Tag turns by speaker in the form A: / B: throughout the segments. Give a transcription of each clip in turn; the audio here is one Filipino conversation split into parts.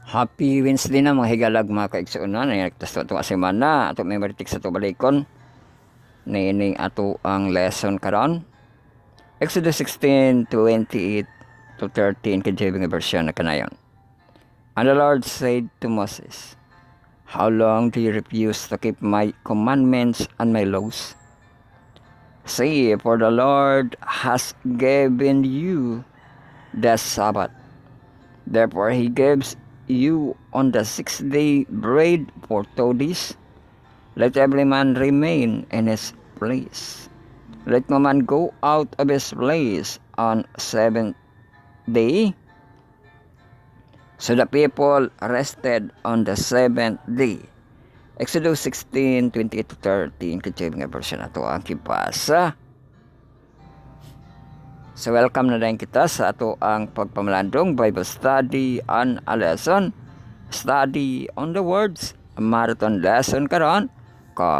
A: Happy Wednesday na mga higalag mga kaigsuunan. Nagtas to ato semana ato may maritik sa to balikon. Nining ato ang lesson karon. Exodus 16:28 to 13 kajibing version na kanayon. And the Lord said to Moses, "How long do you refuse to keep my commandments and my laws? See, for the Lord has given you the Sabbath. Therefore he gives you on the 6th day bread for 2 days. Let every man remain in his place. Let no man go out of his place on 7th day." So the people rested on the 7th day. Exodus 16:28 to 13 kajibing version ato ang kibasa. So welcome na din kita sa ato ang pagpamalandong Bible study on a lesson. Study on the words. Marathon lesson karon.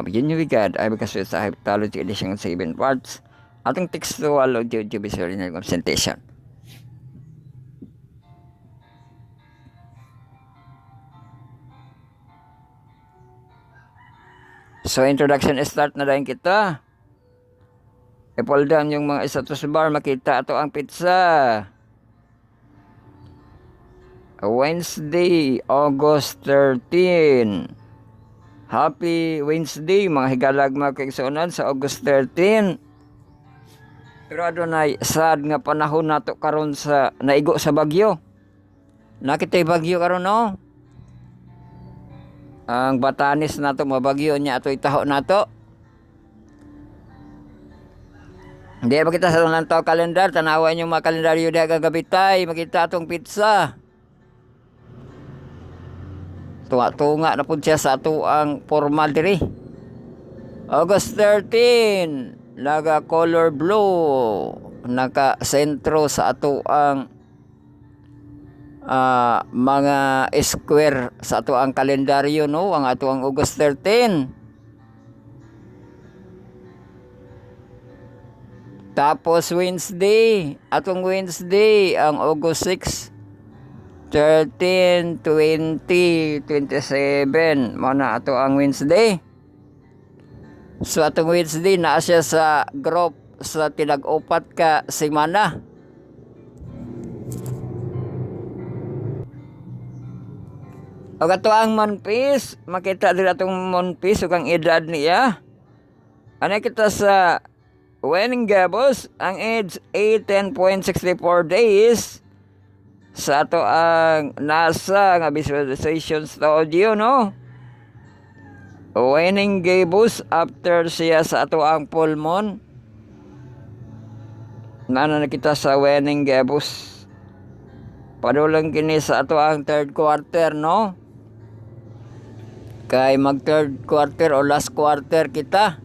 A: Yun yung wigad ay because sa Typology edition 7 parts. Atong textual audiovisual representation. So introduction start na din kita. I-pull down yung mga status bar, makita ato ang pizza. Wednesday, August 13. Happy Wednesday, mga higalag mga kaigsuunan sa August 13. Pero adunay sad nga panahon nato karon sa naigo sa bagyo. Nakitay bagyo karon no? Ang Batanes nato mabagyo niya ato itaho nato. Hindi makita sa lang tao kalendar, tanawan yung mga kalendaryo diha gagabitay, makita atong pizza. Tunga na pud siya sa ato ang formal diri. August 13, naga color blue, naka sentro sa ato ang mga square sa ato ang kalendaryo no, ang ato ang August 13. Tapos Wednesday, atong Wednesday ang August 6, 13, 20, 27. Mana ato ang Wednesday. So atong Wednesday naa siya sa group sa tinag-upat ka semana. Og ato ang monpis, makita dira atong monpis ug ang edad niya. Ana kita sa Wening Gabos, ang age 18.64 days sa ato ang NASA nga visualization studio no. Wening Gabos after siya sa ato ang full moon. Nana na kita sa Wening Gabos. Padulang kini sa ato ang third quarter no. Kay mag third quarter o last quarter kita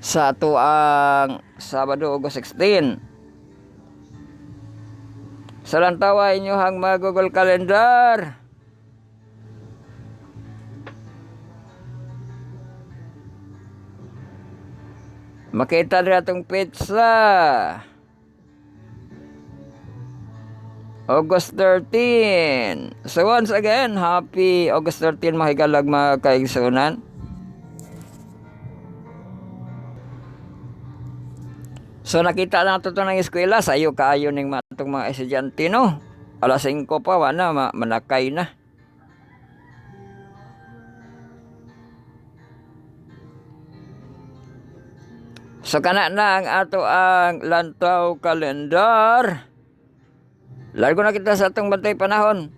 A: sa ato ang Sabado, August 16. Sa lantawa inyohang mga Google Calendar. Makita rin atong pizza. August 13. So once again, happy August 13 mahigalag mga kaigsunan. So nakita na ito ng eskwela, sayo kaayo ng matong mga estudyante no. Alas 5 pa, wana, manakay na. So kana na ang ato ang lantaw kalendar. Largo na kita sa atong bantay panahon.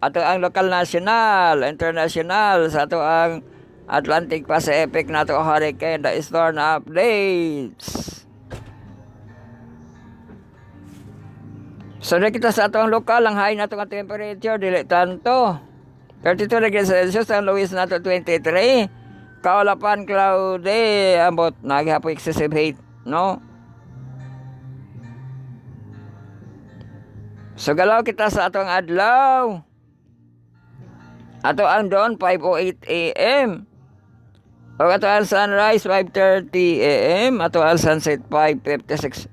A: Ato ang lokal national, international, sa ato ang Atlantic Pacific na ato hurricane, the storm updates. So kita sa atong lokal, ang high nato nga temperature dili tanto 32 degrees Celsius, ang lowest nato 23. Kaulapan cloudy, ambot nagihapon excessive heat no. So galaw kita sa atong adlaw. Ato ang dawn 5:08 AM. O ato ang sunrise 5:30 AM, ato ang sunset 5:56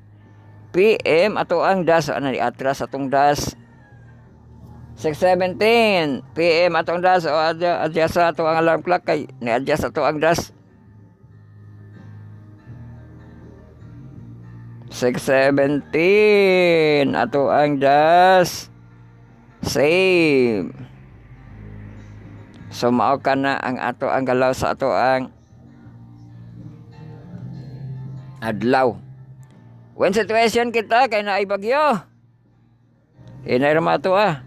A: PM. Ato ang das ana ni atras atong das 6:17 PM atong das o adjust sa ato ang alarm clock kay ni-adjust ato ang das. 6:17 ato ang das. Save. So mao ka na ang ato ang galaw sa ato ang adlaw. When situation kita kay naay bagyo. Inay ra to 8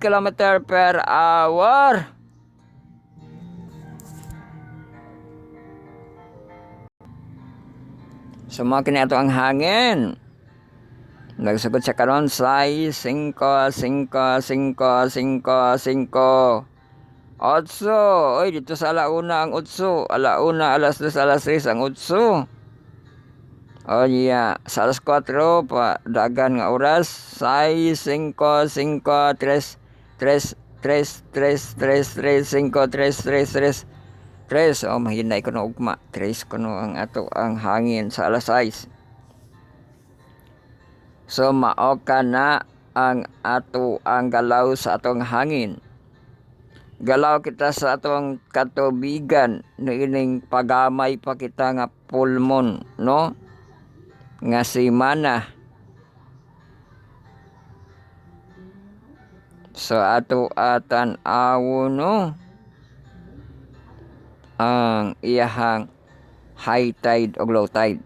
A: km per hour. So mao kini ato ang hangin. Nagsugod sa karon 6, 5, 5, 5, 5, 5. 8. Oy, dito sa alauna ang 8. Alauna, alas 2, alas 3 ang 8. Oh yeah, sa alas 4 pa dagan nga oras. 6, 5, 5, 3, 3, 3, 3, 3, 3, 5, 3, 3, 3, 3. Oh, mahinay ko na ugma. 3 ko no ang ato ang hangin sa alas 6. So mao ka na ang ato ang galaw sa atong hangin. Galaw kita sa atong katubigan niining pagamay pa kita nga pulmon, no? Nga semana. So ato atan awo no ang iyahang high tide o low tide.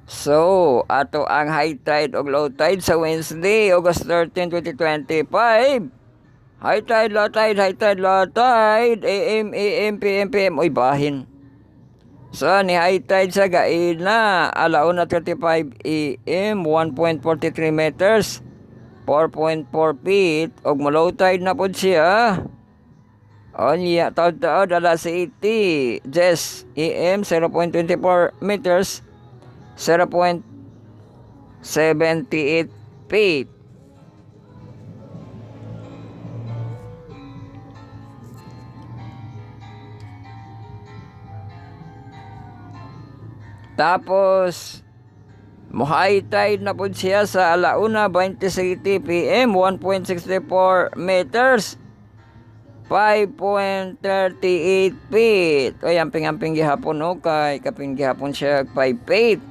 A: So, ato ang high tide o low tide sa Wednesday, August 13, 2025. High tide, low tide, high tide, low tide, AM, PM, PM, uy, bahin. So, ni high tide sa Gaina, alauna 35 AM, 1.43 meters, 4.4 feet, og low tide na po siya. O niya, taod-taod, alas 80, Jess, AM, 0.24 meters, 0.78 feet. Tapos high tide na po siya sa alauna 27 PM, 1.64 meters, 5.38 feet. O amping-amping gihapon o kay kaping gihapon siya 5 feet.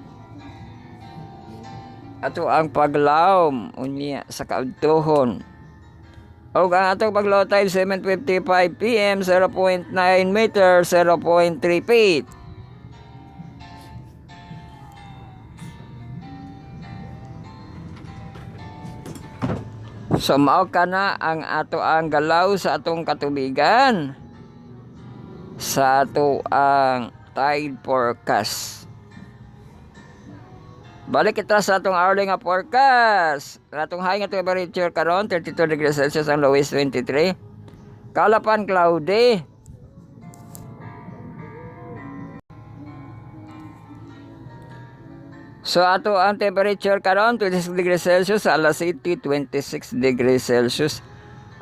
A: Ato ang paglawom unya sa kaudtohon. O ang atong paglaw tide 7:55 PM, 0.9 meters, 0.3 feet. So mao ka na ang ato ang galaw sa atong katubigan sa ato ang tide forecast. Balik kita sa atong hourly nga forecast. Atong high nga temperature karon 32 degrees Celsius, ang lowest 23. Kalapan cloudy. So ato ang temperature karon 26 degrees Celsius, alas 7 26 degrees Celsius,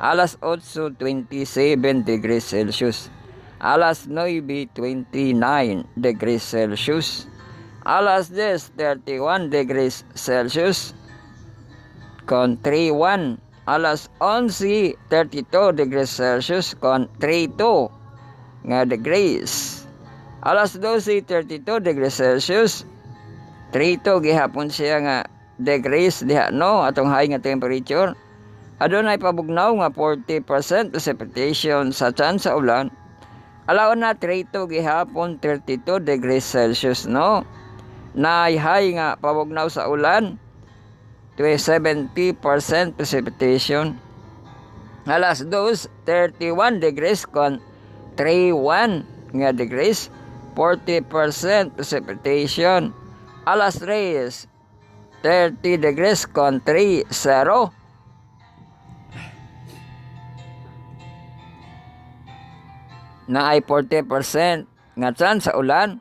A: alas 8 27 degrees Celsius, alas 9 29 degrees Celsius, alas 10 31 degrees Celsius, con 31, alas 11 32 degrees Celsius, con 32 nga degrees, alas 12 32 degrees Celsius, 32 gihapon siya nga degrees diha no atong high nga temperature. Adunay pabugnaw nga 40% precipitation sa chance sa ulan. Alaon na 32 gihapon 32 degrees Celsius no. Na high nga pabugnaw sa ulan to 70% precipitation. Alas 2 31 degrees con 31 nga degrees, 40% precipitation. Alas 3 30 degrees con 30 na ay 40% nga chance sa ulan.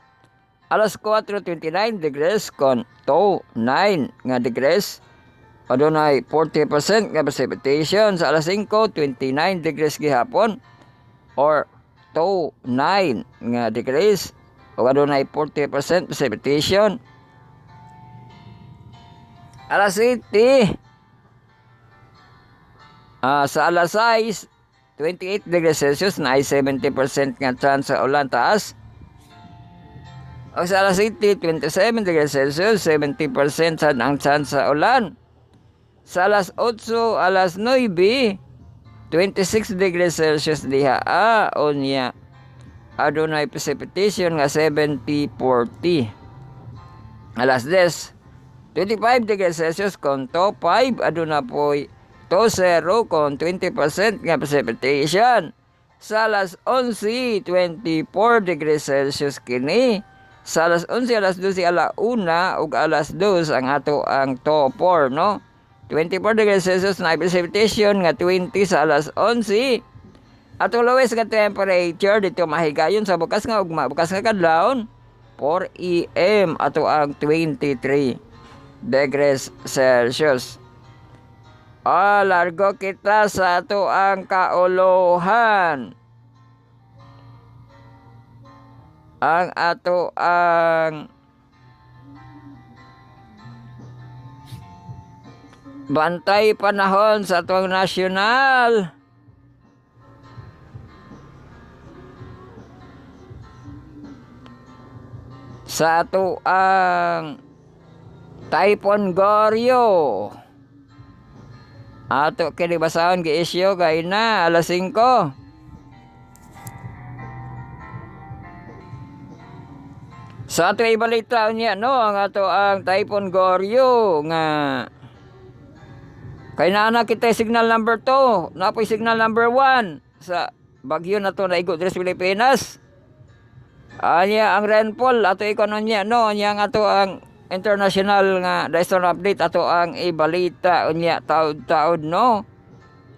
A: Alas 4 29 degrees con 9 nga degrees, adunay 40% nga precipitation. Sa alas 5 29 degrees gihapon or 9 nga degrees, ug adunay 40% precipitation. Alas 7, sa alas 6, 28 degrees Celsius na ay 70% nga chance sa ulan taas. O sa alas 7, 27 degrees Celsius, 70% ang chance sa ulan. Sa alas 8, alas 9, 26 degrees Celsius diha. Unya adunay precipitation nga 70-40. Alas 10, 25 degrees Celsius kon to 5 aduna po'y to 0 kon 20% nga precipitation. Sa alas 11, 24 degrees Celsius kini. Sa alas 11, alas 12, ala 1 ug alas 2 ang ato ang to 4, no? 24 degrees Celsius na precipitation nga 20 sa alas 11. Ato lowest nga temperature dito mahigayon sa bukas nga ugma, bukas nga kadlawon 4 AM ato ang 23 degrees Celsius. Largo kita sa ato ang kauluhan. Ang ato ang bantay panahon sa ato ang nasyonal. Sa ato ang Typhoon Goryo. Ato kini basahon gi-issue kay na alas 5. Sa ato ibalita niya, no, ang ato ang Typhoon Goryo nga kay naana kita signal number 2, napoy signal number 1 sa bagyo na to na igo diri sa Pilipinas. Anya ang rainfall ato ikonon niya, no, nya ang ato ang international nga storm update ato ang ibalita unya taud-taud, no,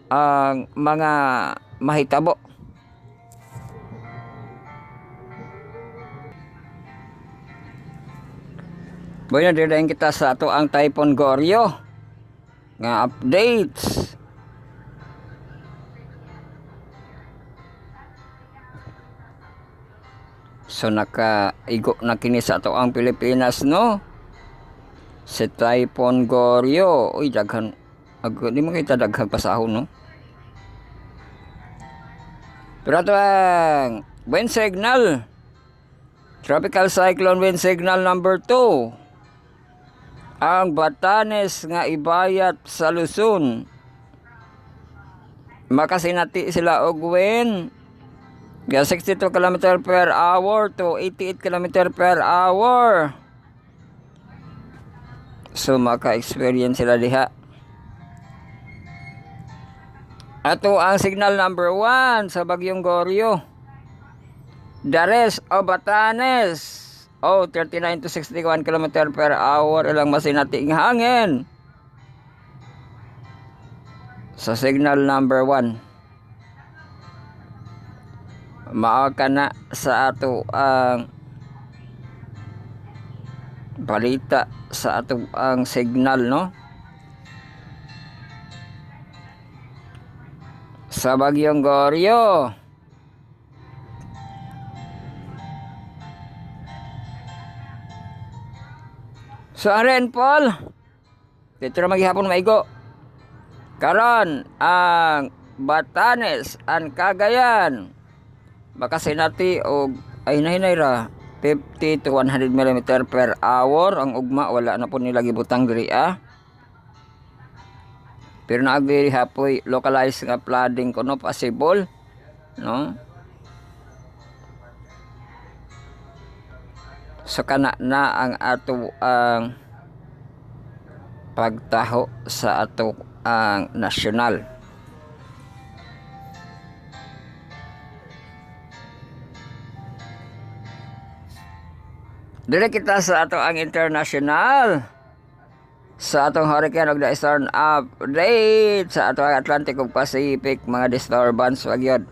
A: ang mga mahitabo. Bueno, dirain kita sa ato ang Typhoon Goryo nga updates. So nakaigo na kini sa ato ang Pilipinas, no, si Typhoon Goryo. Uy, daghan di mo kita daghang pasahon, no. Pero ato ang wind signal, tropical cyclone wind signal number 2, ang Batanes nga ibayat sa Luzon. Makasinati sila og wind ga 62 km per hour to 88 km per hour. So maka-experience sila diha. Ato ang signal number 1 sa Bagyong Goryo, Dares o Batanes. 39 to 61 km per hour ilang masinating hangin. Sa signal number 1. Mao ka na sa ato ang balita sa ato ang signal, no, sa Bagyong Goryo. So ang rainfall dito na maghihapon maigo karon ang Batanes ang Cagayan makasinati og ay nahinay ra 50 to 100 mm per hour. Ang ugma wala na po nila gibutang diri pero naagdiri hapoy localized nga flooding kuno possible, no. So kana na ang ato ang pagtaho sa ato ang nasyonal. Dili kita sa ato ang international, sa atong hurricane ug storm update sa ato ang Atlantic ug Pacific mga disturbance wag yun.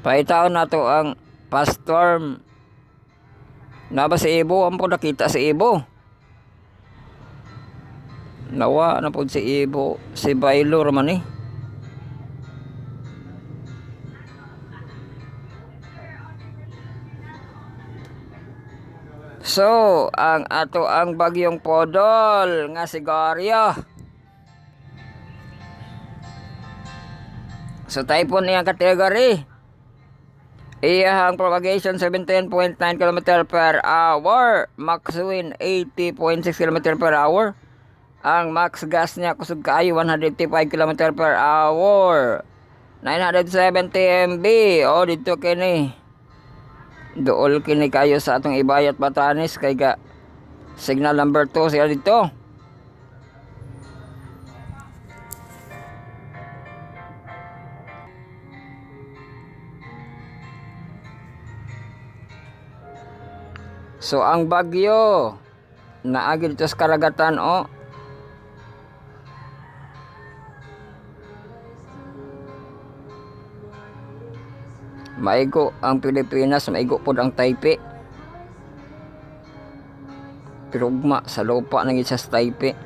A: Paitaw na to ang past storm na ba sa Ibo, ang po nakita sa Ibo. Nawa na po si Ibo, si Baylor man eh. So, ang ato ang bagyong podol nga si Goryo. So, typhoon niyang category. Iyahang propagation 17.9 km per hour. Max wind 80.6 km per hour. Ang max gas niya kusog kaayo 185 km per hour. 970 MB. O, dito kini. Dool kini kayo sa atong Ibayat Batanes kay ga signal number 2 sila dito. So ang bagyo naagi dito sa karagatan o. Maigo ang Pilipinas, maigo pod ang Taipei. Pero ugma sa lupa nang isa sa Taipei.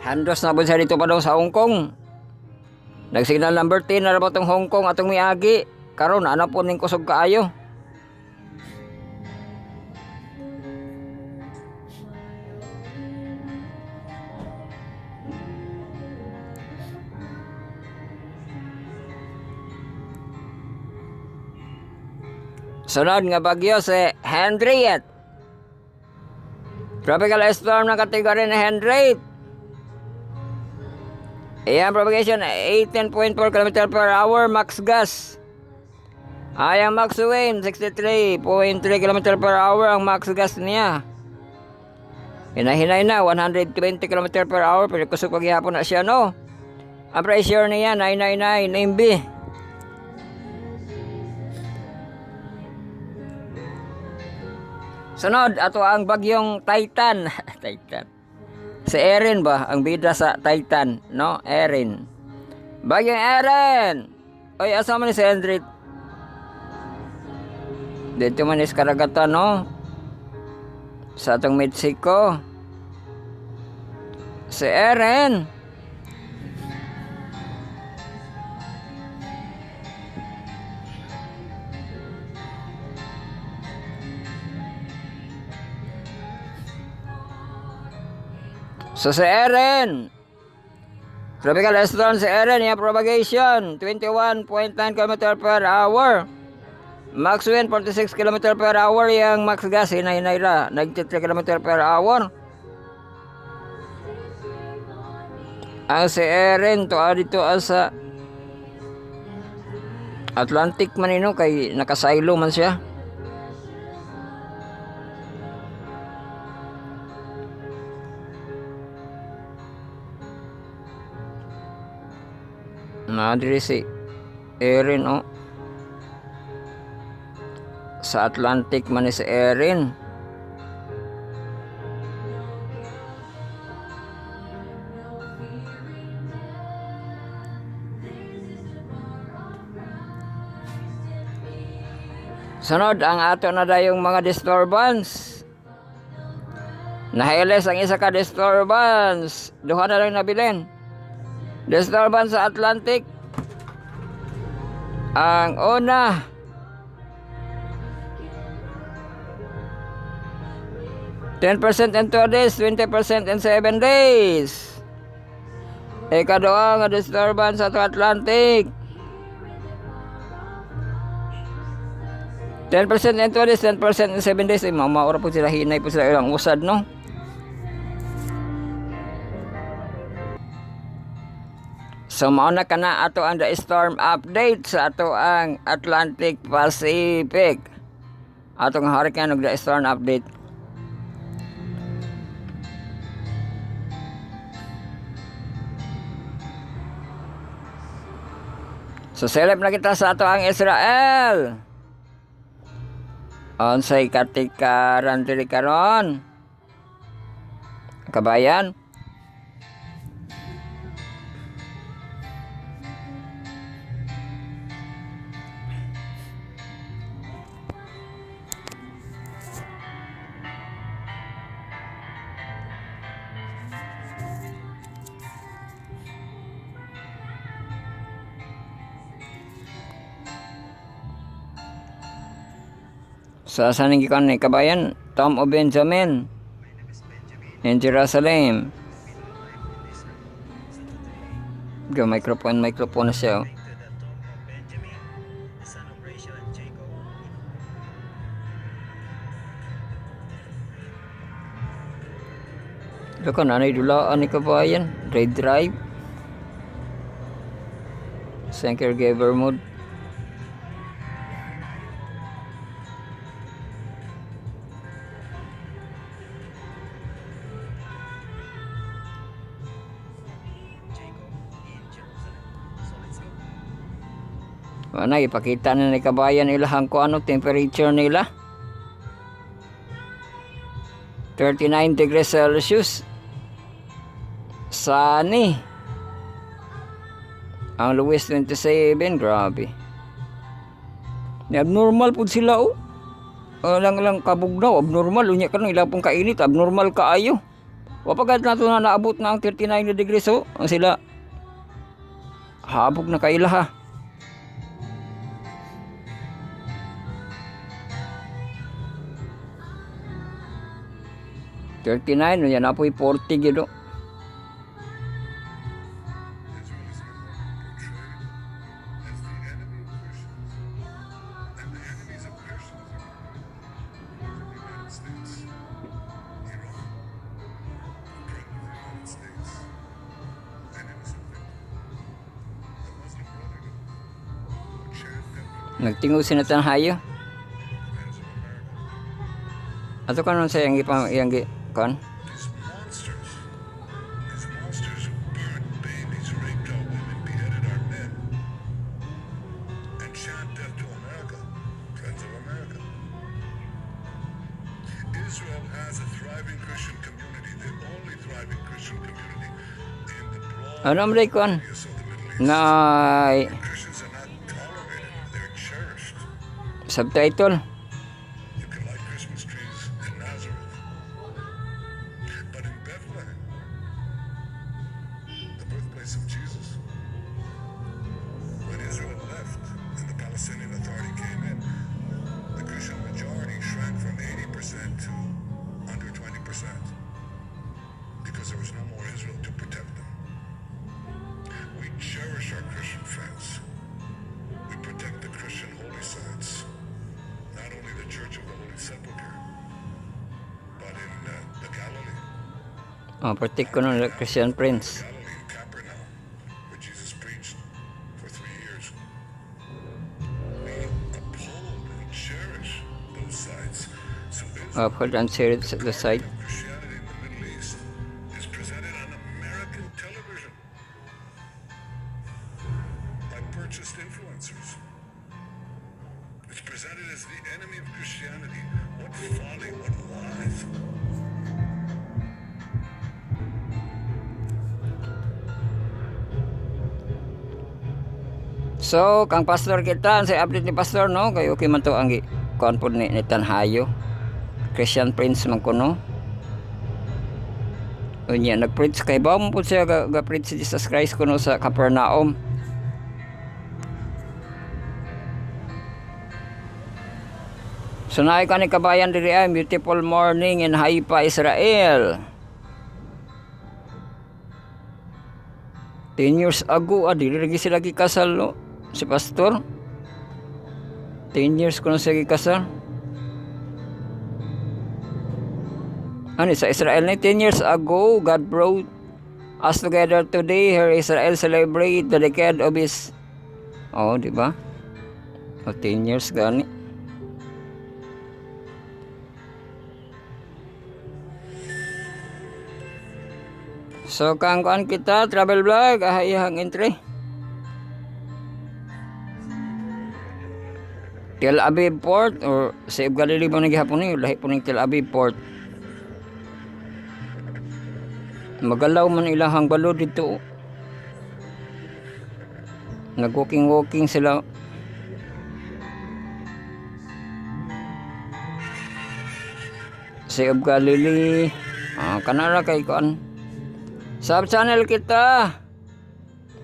A: Handos na po siya dito pa daw sa Hong Kong. Nagsignal number 10 na ba itong Hong Kong atong miagi. Karon ana po ning kusog kaayo. Sunod nga bagyo si Henriette. Tropical storm na kategory na Henriette. Ayan, propagation 18.4 km per hour, max gas. Ayang max wind 63.3 km per hour ang max gas niya. Hinahinay na 120 km per hour, pero kusog paghihapon na siya, no? Ang pressure niya 999 MB. Sunod, ato ang bagyong Titan. Titan. Si Erin ba? Ang bida sa Titan, no? Erin. Bagyong Erin! Oy, asa man ni si Hendrik? Dito man is karagatan, no? Sa atong Mexico. Si Erin. So si Erin, tropical storm si Erin, yung propagation 21.9 km per hour, max wind 46 km per hour, yung max gas hinay-hinay ra 93 km per hour. Ang si Erin to dito sa Atlantic man ino kay nakasaylo man siya. Nadiri si Erin o. Sa Atlantic man si Erin. Sunod ang ato na dayong mga disturbance. Nahiles ang isa ka disturbance. Duha na lang nabilin. Disturbance sa Atlantic. Ang una, %10 in 2 days, 20% in 7 days. Ikaduha nga disturbance sa Atlantic. 10% in 2 days, 10% in 7 days. Ay, mamaura po sila, hinay po sila ilang usad, no? So mauna ka na ato ang the storm update sa ato ang Atlantic Pacific. Atong hurricane ug the storm update. So seleb na kita sa ato ang Israel. Onsay katikaran diri karon. Kabayan. Sa saning gikan ni kabayan, Tom of Benjamin in Jerusalem. Microphone na siya. Ito ka nanay dulaan ni kabayan. Red drive. Sa caregiver mode. Ano, ipakita na ni kabayan ilahang ko ano temperature nila. 39 degrees Celsius. Sunny. Ang lowest 27, grabe. Abnormal po sila oh. Lang kabugnaw, abnormal. Unya ka nung ilapong kainit, abnormal kaayo. Wapagad na ito na naabot na ang 39 degrees oh. Ang sila habog na kaila ha. $39, yan na po 40 gido. Nagtingo sinatan hayo. Ato kanon sa yang kan?
B: These monsters who burned babies, raped our women, beheaded our men, and chant death to America, friends of America. Israel has a thriving Christian community, the only thriving Christian community in the broad
A: Ano man kon?
B: areas of the Middle East.
A: Na
B: Christians are not tolerated, they're cherished.
A: subtitle.
B: You can light Christmas trees in Nazareth. But in Bethlehem, the birthplace of Jesus, when Israel left and the Palestinian Authority came in, the Christian majority shrank from 80% to under 20% because there was no more Israel to protect them. We cherish our Christian friends. We protect the Christian holy sites, not only the Church of the Holy Sepulchre, but in the Galilee.
A: Protect ko ng Christian Prince.
B: Galilee in Capernaum, where Jesus preached for 3 years. We uphold and cherish those sites. So Israel,
A: Uphold and share it the site.
B: of Christianity in the Middle East, is presented on American television by purchased influencers. It's presented as the enemy of Christianity. What folly, what lies.
A: So, kang pastor kita, sa update ni pastor no, kay okay man to ang kuan pod ni Tanhayo. Christian Prince man kuno. Unya nag-preach kay bawmo po siya ga-preach si Jesus Christ kuno sa Capernaum. So naay ka ni kabayan diri ay beautiful morning in Haifa, Israel. 10 years ago, dili lagi sila gikasal no? Si pastor. 10 years ko na siya gikasal. Ano sa Israel na 10 years ago, God brought us together today. Here Israel celebrate the decade of his. Oh, di ba? 10 years gani. So kang kuan kita travel vlog ahayang entry. Tel Aviv Port or sa Galilee mo nagihapon ni lahi po ning Tel Aviv Port. Magalaw man ilahang balo dito. Nag-walking sila. Sa Galilee. Kanara kay kuan. Sub channel kita.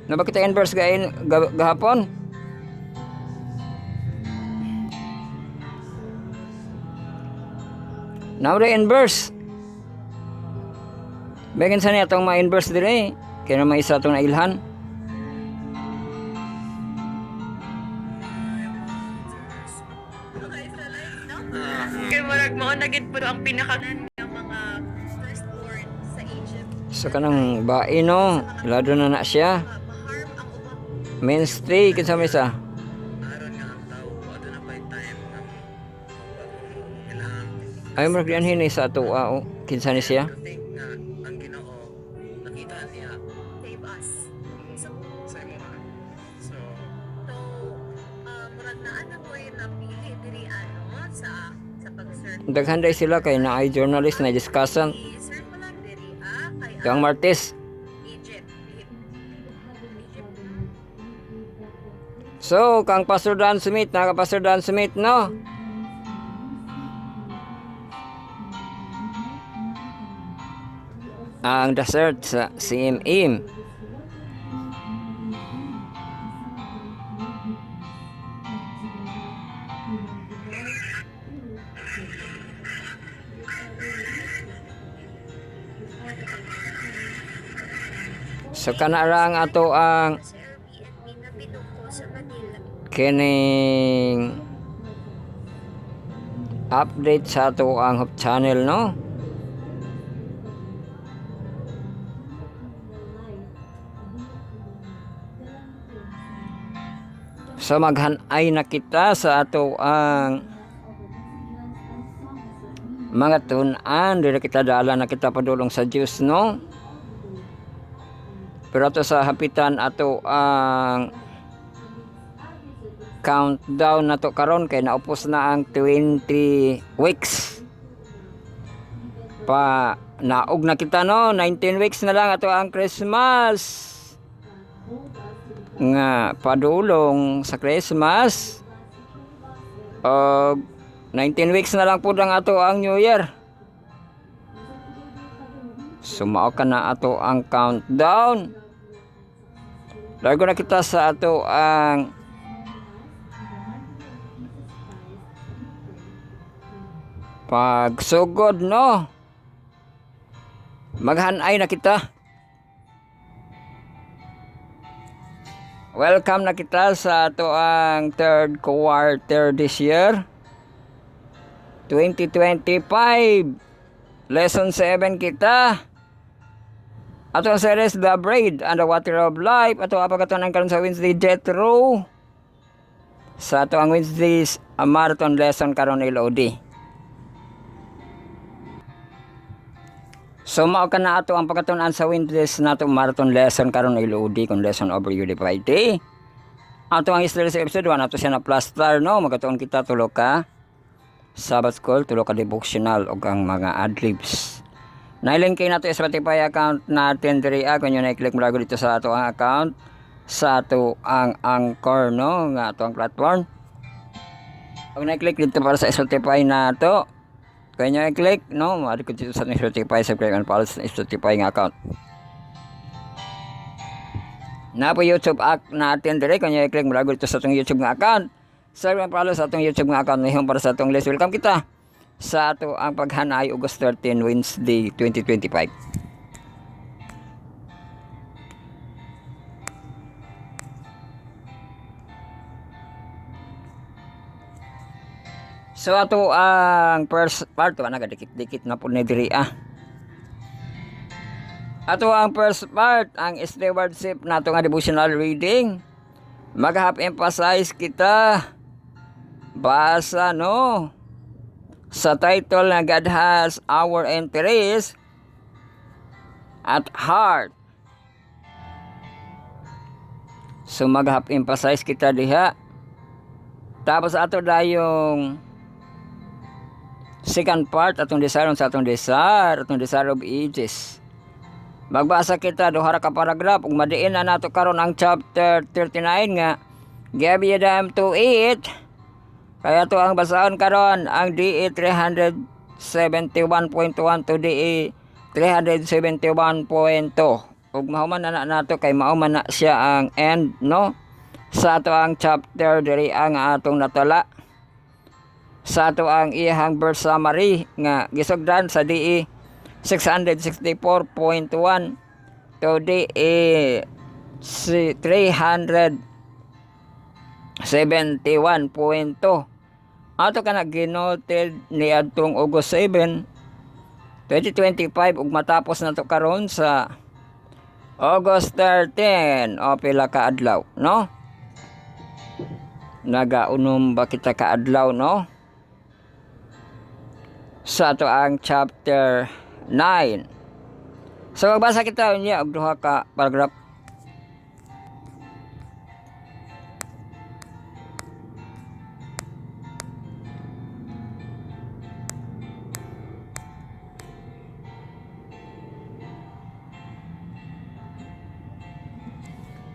A: Na ba kita inverse gahapon? Now the inverse. Bagin sa niya itong ma-inverse dire. Kaya may isa itong nailhan.
C: Kaya marag mo nagit po ang pinakanan ng mga firstborn sa Egypt.
A: So kanang bae no. Lado na siya.
C: Maharm ang ubang
A: Mainstay kinsa may isa.
D: Aron nga ang tao, ato na pa yung time na kailangan
A: Ay murag diyan hinay sa ato kinsa ni siya.
D: to think nga ang Ginoo nakita niya
C: save us. So,
D: sa imo. So,
C: murag na ano ko yung napili diri ano sa pag-search.
A: Daghan day sila kay naay journalist na discussion.
C: I-search mo lang diri kay
A: Kang Martes.
C: Egypt. Egypt.
A: So, kang Pastor Dan Smith, Pastor Dan Smith, no? Ang desert sa CMM. So, kanarang ato ang
C: Sa Airbnb na pinuko sa Manila.
A: kining update sa ato ang channel, no? So maghanay na kita sa ato ang mga tunan, dili kita dala na kita padulong sa Diyos, no? Pero ato sa hapitan ato ang countdown na to karon kay naupos na ang 20 weeks. Pa naog na kita, no? 19 weeks na lang ato ang Christmas. Nga padulong sa Christmas. 19 weeks na lang po ang ato ang New Year. Sumao ka na ato ang countdown. Lago na kita sa ato ang pagsugod, no? Maghanay na kita. Welcome na kita sa ato ang third quarter this year 2025. Lesson 7 kita. Ato ang series The Braid and the Water of Life. Ato apagatunan karon sa Wednesday Jethro. Sa ato ang Wednesday's marathon lesson karon LOD. So mao ka na ato ang pagkatunan sa Wednesdays nato marathon lesson karon LOD kung lesson over unified day. Ato ang history sa episode 1 ato siya na plus star, no? Magatuon kita tulo ka Sabbath school, tulo ka devotional ug ang mga adlibs. Nailin kay nato sa Spotify account natin diri kung nyo na-click mo lago dito sa ato ang account sa ato ang Anchor, no? Nga ato ang platform. Kung na-click dito para sa Spotify nato, kaya nyo i-click, no? Mari ko dito sa Spotify, subscribe and follow sa Spotify nga account. Na po YouTube natin dire, kaya nyo i-click mula dito sa itong YouTube nga account. Subscribe and follow sa itong YouTube nga account. Ngayon para sa itong list, welcome kita sa ato ang paghanay August 13, Wednesday, 2025. So ato ang first part wa nagadikit-dikit na po ni diri Ato ang first part ang stewardship nato nga devotional reading. Mag-half emphasize kita basa, no? Sa title na God has our interest at heart. So mag-half emphasize kita diha. Tapos ato dayong second part atong desire sa atong desire of ages. Magbasa kita duha ra ka paragraph ug madiin na nato karon ang chapter 39 nga give ye them to eat. Kaya to ang basahon karon ang DE 371.1 to DE 371.2. Ug mahuman na nato kay mao man na siya ang end, no? Sa ato ang chapter diri ang atong natala. sa ato ang iyahang verse summary nga gisugdan sa DE 664.1 to DE 371.2. Ato kana ginoted ni adtong August 7, 2025 ug matapos na to karon sa August 13 o pila ka adlaw, no? Nagaunom ba kita ka adlaw, no? Sa ato ang chapter 9. So magbasa kita niya og duha ka paragraph.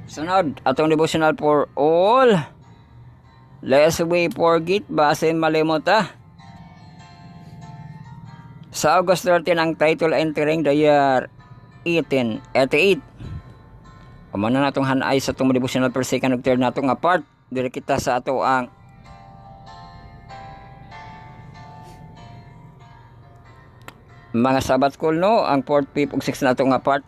A: Sunod, atong devotional for all. Lest we forget, basin malimota. Sa August 13 ang title entering the year 1888. Kumana na itong hanay sa itong devotional per second ug third na itong nga part. Dili kita sa ato ang mga Sabbath school, no? Ang 4th, 5th ug 6th na itong nga part.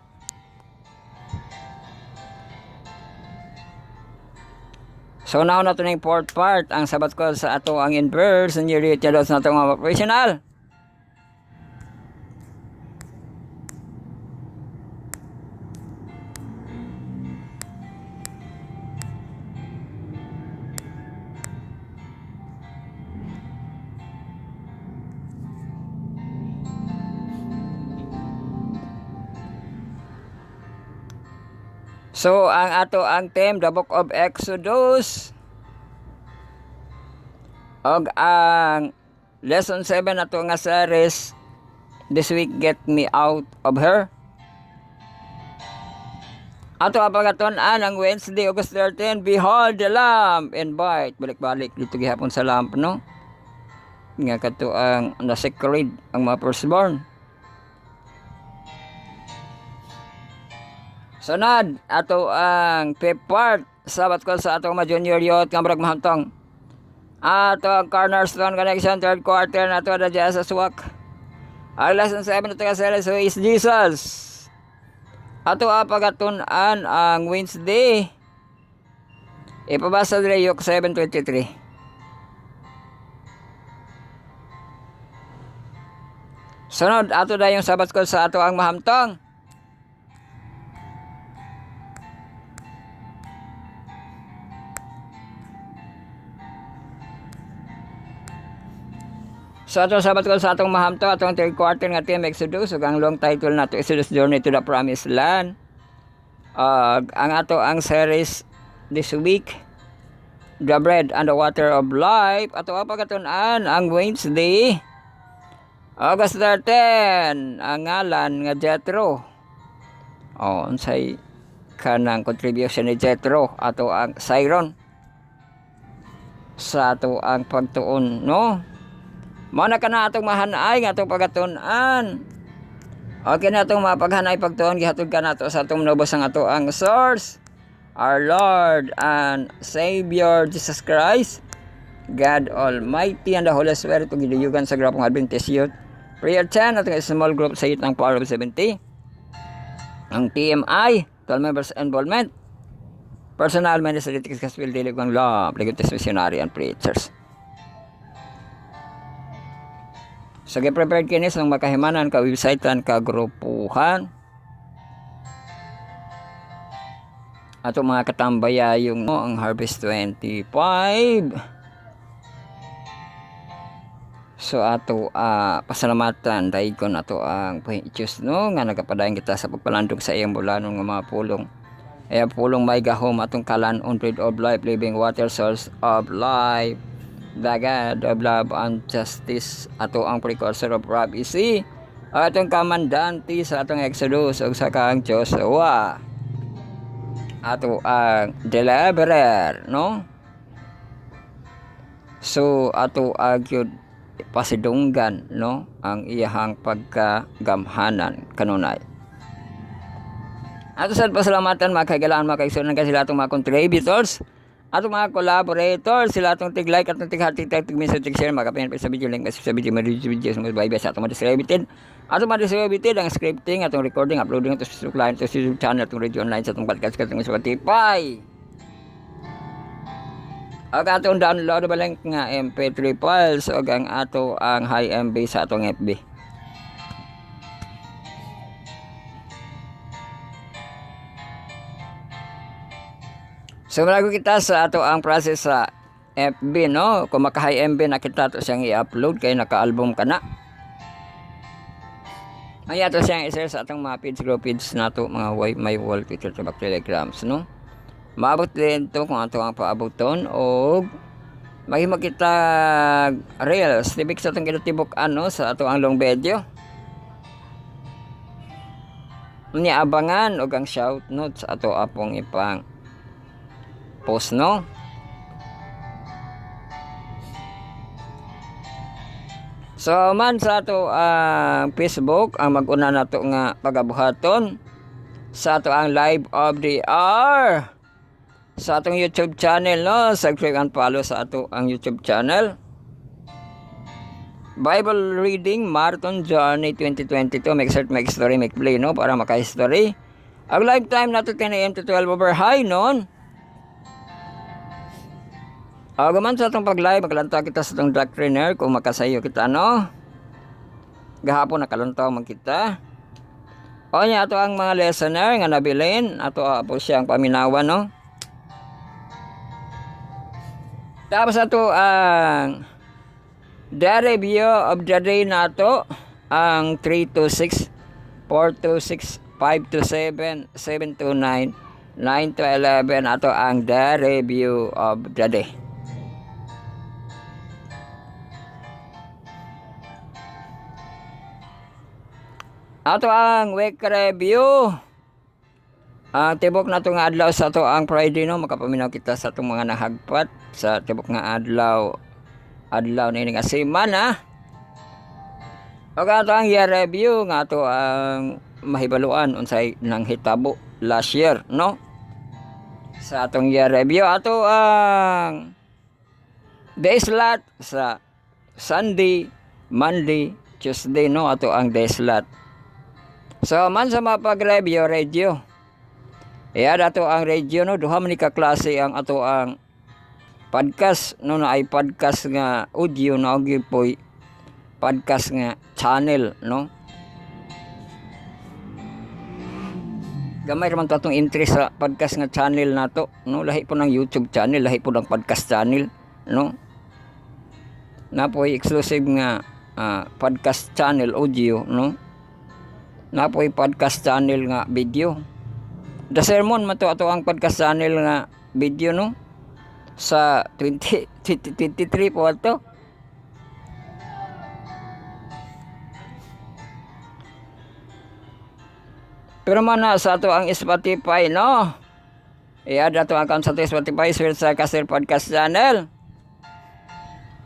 A: So now na ito na yung 4th part, ang Sabbath school sa ato ang inverse, and yung rate na ito nga operational. So, ang ato ang theme, the book of Exodus. Og ang lesson 7 ato nga series, this week, get me out of her. Ato apagaton-an ang Wednesday, August 13, behold the lamp, invite. Balik-balik dito gihapon sa lamp, no? Nga kato ang nasacred ang mga firstborn. Sunod, ato ang 5th part, Sabbath school sa ato mga junior youth, kambrag mahantong. Ato ang cornerstone connection, 3rd quarter na ato na dyan sa swak. Ang lesson 7 ito kasi so is Jesus. Ato apagaton-an ang Wednesday. Ipabasa dili Luke 7:23. Sunod, ato na yung Sabbath school sa ato ang mahamtong. So atong Sabbath school sa atong mahamto, atong 3rd quarter nga team Exodus, ug ang long title nato Exodus Journey to the Promised Land. Ang ato ang series this week, The Bread and the Water of Life. Ato apagaton-an ang Wednesday, August 13, ang ngalan nga Jethro. Unsay kanang contribution ni Jethro, ato ang Siron sa ato ang pagtuon, no? Mana ka na atong mahanay nga atong pagaton-an. Okay na atong mapaghanay pagtuon gihatod ka nato sa atong nobos ang ato ang source, our Lord and Savior Jesus Christ, God Almighty and the Holy Spirit ug giduyugan sa grupong Adventist Youth Prayer 10 atong small group sa youth ng Power of 70. Ang TMI, 12 members involvement, personal ministry gospel diligang love, Legates missionary and preachers. So, prepared kinis ng makahimanan ka websitean ka grupuhan. Ato mga katambaya yung ang Harvest 25. So ato pasalamatan dahil ko na to ang Diyos, no, nga nagapadayon kita sa pagpalandong sa iyang bulanon ng mga pulong. Ay pulong may gahom atong kalan-on, bread of life, living water, source of life, the God of love and justice, ato ang precursor of prophecy, atong kamandante sa atong Exodus ug sa kang Joshua, ato ang deliverer, no? So ato agyud pasidunggan, no, ang iyahang pagkagamhanan kanunay. Ato sad pasalamatan mga kaigalaan, mga kaigsunan, kasi sila atong mga contributors Atong mga collaborators, sila atong tig-like at tig-heart, tig-message, tig-share, magkapayan pa sa video link, sa video, sa mga video sa atong distributed. Atong distributed, ang scripting, atong recording, uploading ito sa Facebook Live, ito sa YouTube channel, atong radio online, sa atong podcast, atong Spotify. Ang atong downloadable link nga MP3 files, o ang ato ang high MB sa atong FB. So malago kita sa ato ang process sa FB, no? Kung maka-high MB na kita to siyang i-upload kay naka-album ka na. Ay ato siyang i-share sa atong mga page group page nato mga may wall Twitter sa Telegrams, no? Maabot din to kung ato ang paaboton o mahimo kita reels tibik sa atong kinatibok ano sa ato ang long video. Ni abangan og ang shout notes sa ato apong ipang post, no? So man sa ato ang Facebook ang mag-una nato nga pagabuhaton sa ato ang live of the hour sa atong YouTube channel, no? Subscribe and follow sa ato ang YouTube channel. Bible Reading Marathon Journey 2022, make search, make story, make play, no? Para maka-history. Ang live time nato 10 AM to 12 over high noon. Agaman sa atong pag-live, makalanta kita sa atong doctriner kung makasayo kita, no? Gahapon nakalantaw man kita. O niya, ato ang mga listener nga nabilin, ato po siyang paminawan, no? Tapos ato ang the review of the day nato, ang 3 to 6, 4 to 6, 5 to 7, 7 to 9, 9 to 11, ato ang the review of the day. Ato ang week review. Ang tibok na ito nga adlaw sa ito ang Friday, no? Makapaminaw kita sa itong mga nahagpat sa tibok nga adlaw na ini nga semana. O ato ang year review nga ito ang mahibaluan unsay nang hitabo last year, no? Sa atong year review ato ang day slot sa Sunday, Monday, Tuesday, no? Ato ang day slot. So man sa mapag-review radio. Ato ang radio, no? Duha man ni ka klase ang ato ang podcast, no? Na ay podcast nga audio na og po'y podcast nga channel, no? Gamay raman to atong interest sa podcast nga channel nato, no? Lahi po ng YouTube channel, lahi po ng podcast channel, no? Na po'y exclusive nga podcast channel audio, no? Na po'y podcast channel nga video. The sermon man to ato ang podcast channel nga video, no? Sa 2023 po ato. Pero man na sa ato ang Spotify, no? I-add ato ang account sa Spotify, search sa Kasir Podcast Channel.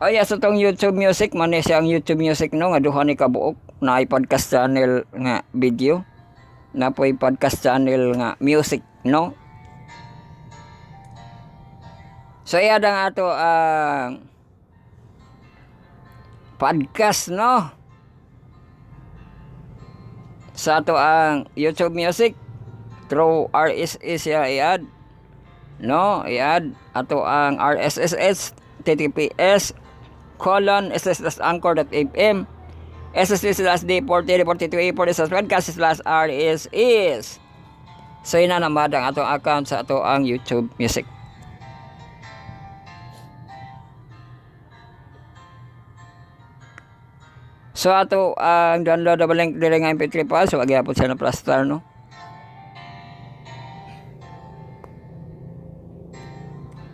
A: O sa tong YouTube Music, man siya ang YouTube Music, no? Nga duha ni kabuok na ay podcast channel nga video. Na po'y podcast channel nga music, no? So iya nga ato ang podcast, no? Sa ato ang YouTube Music through RSS siya i-add, no? I-add ato ang RSS https://anchor.fm /d4042a40/podcast/RSS. So yun na naman ang atong account sa ato ang YouTube Music. So ato ang downloadable link dili nga MP3 file, so agyapon siya na plastar, no?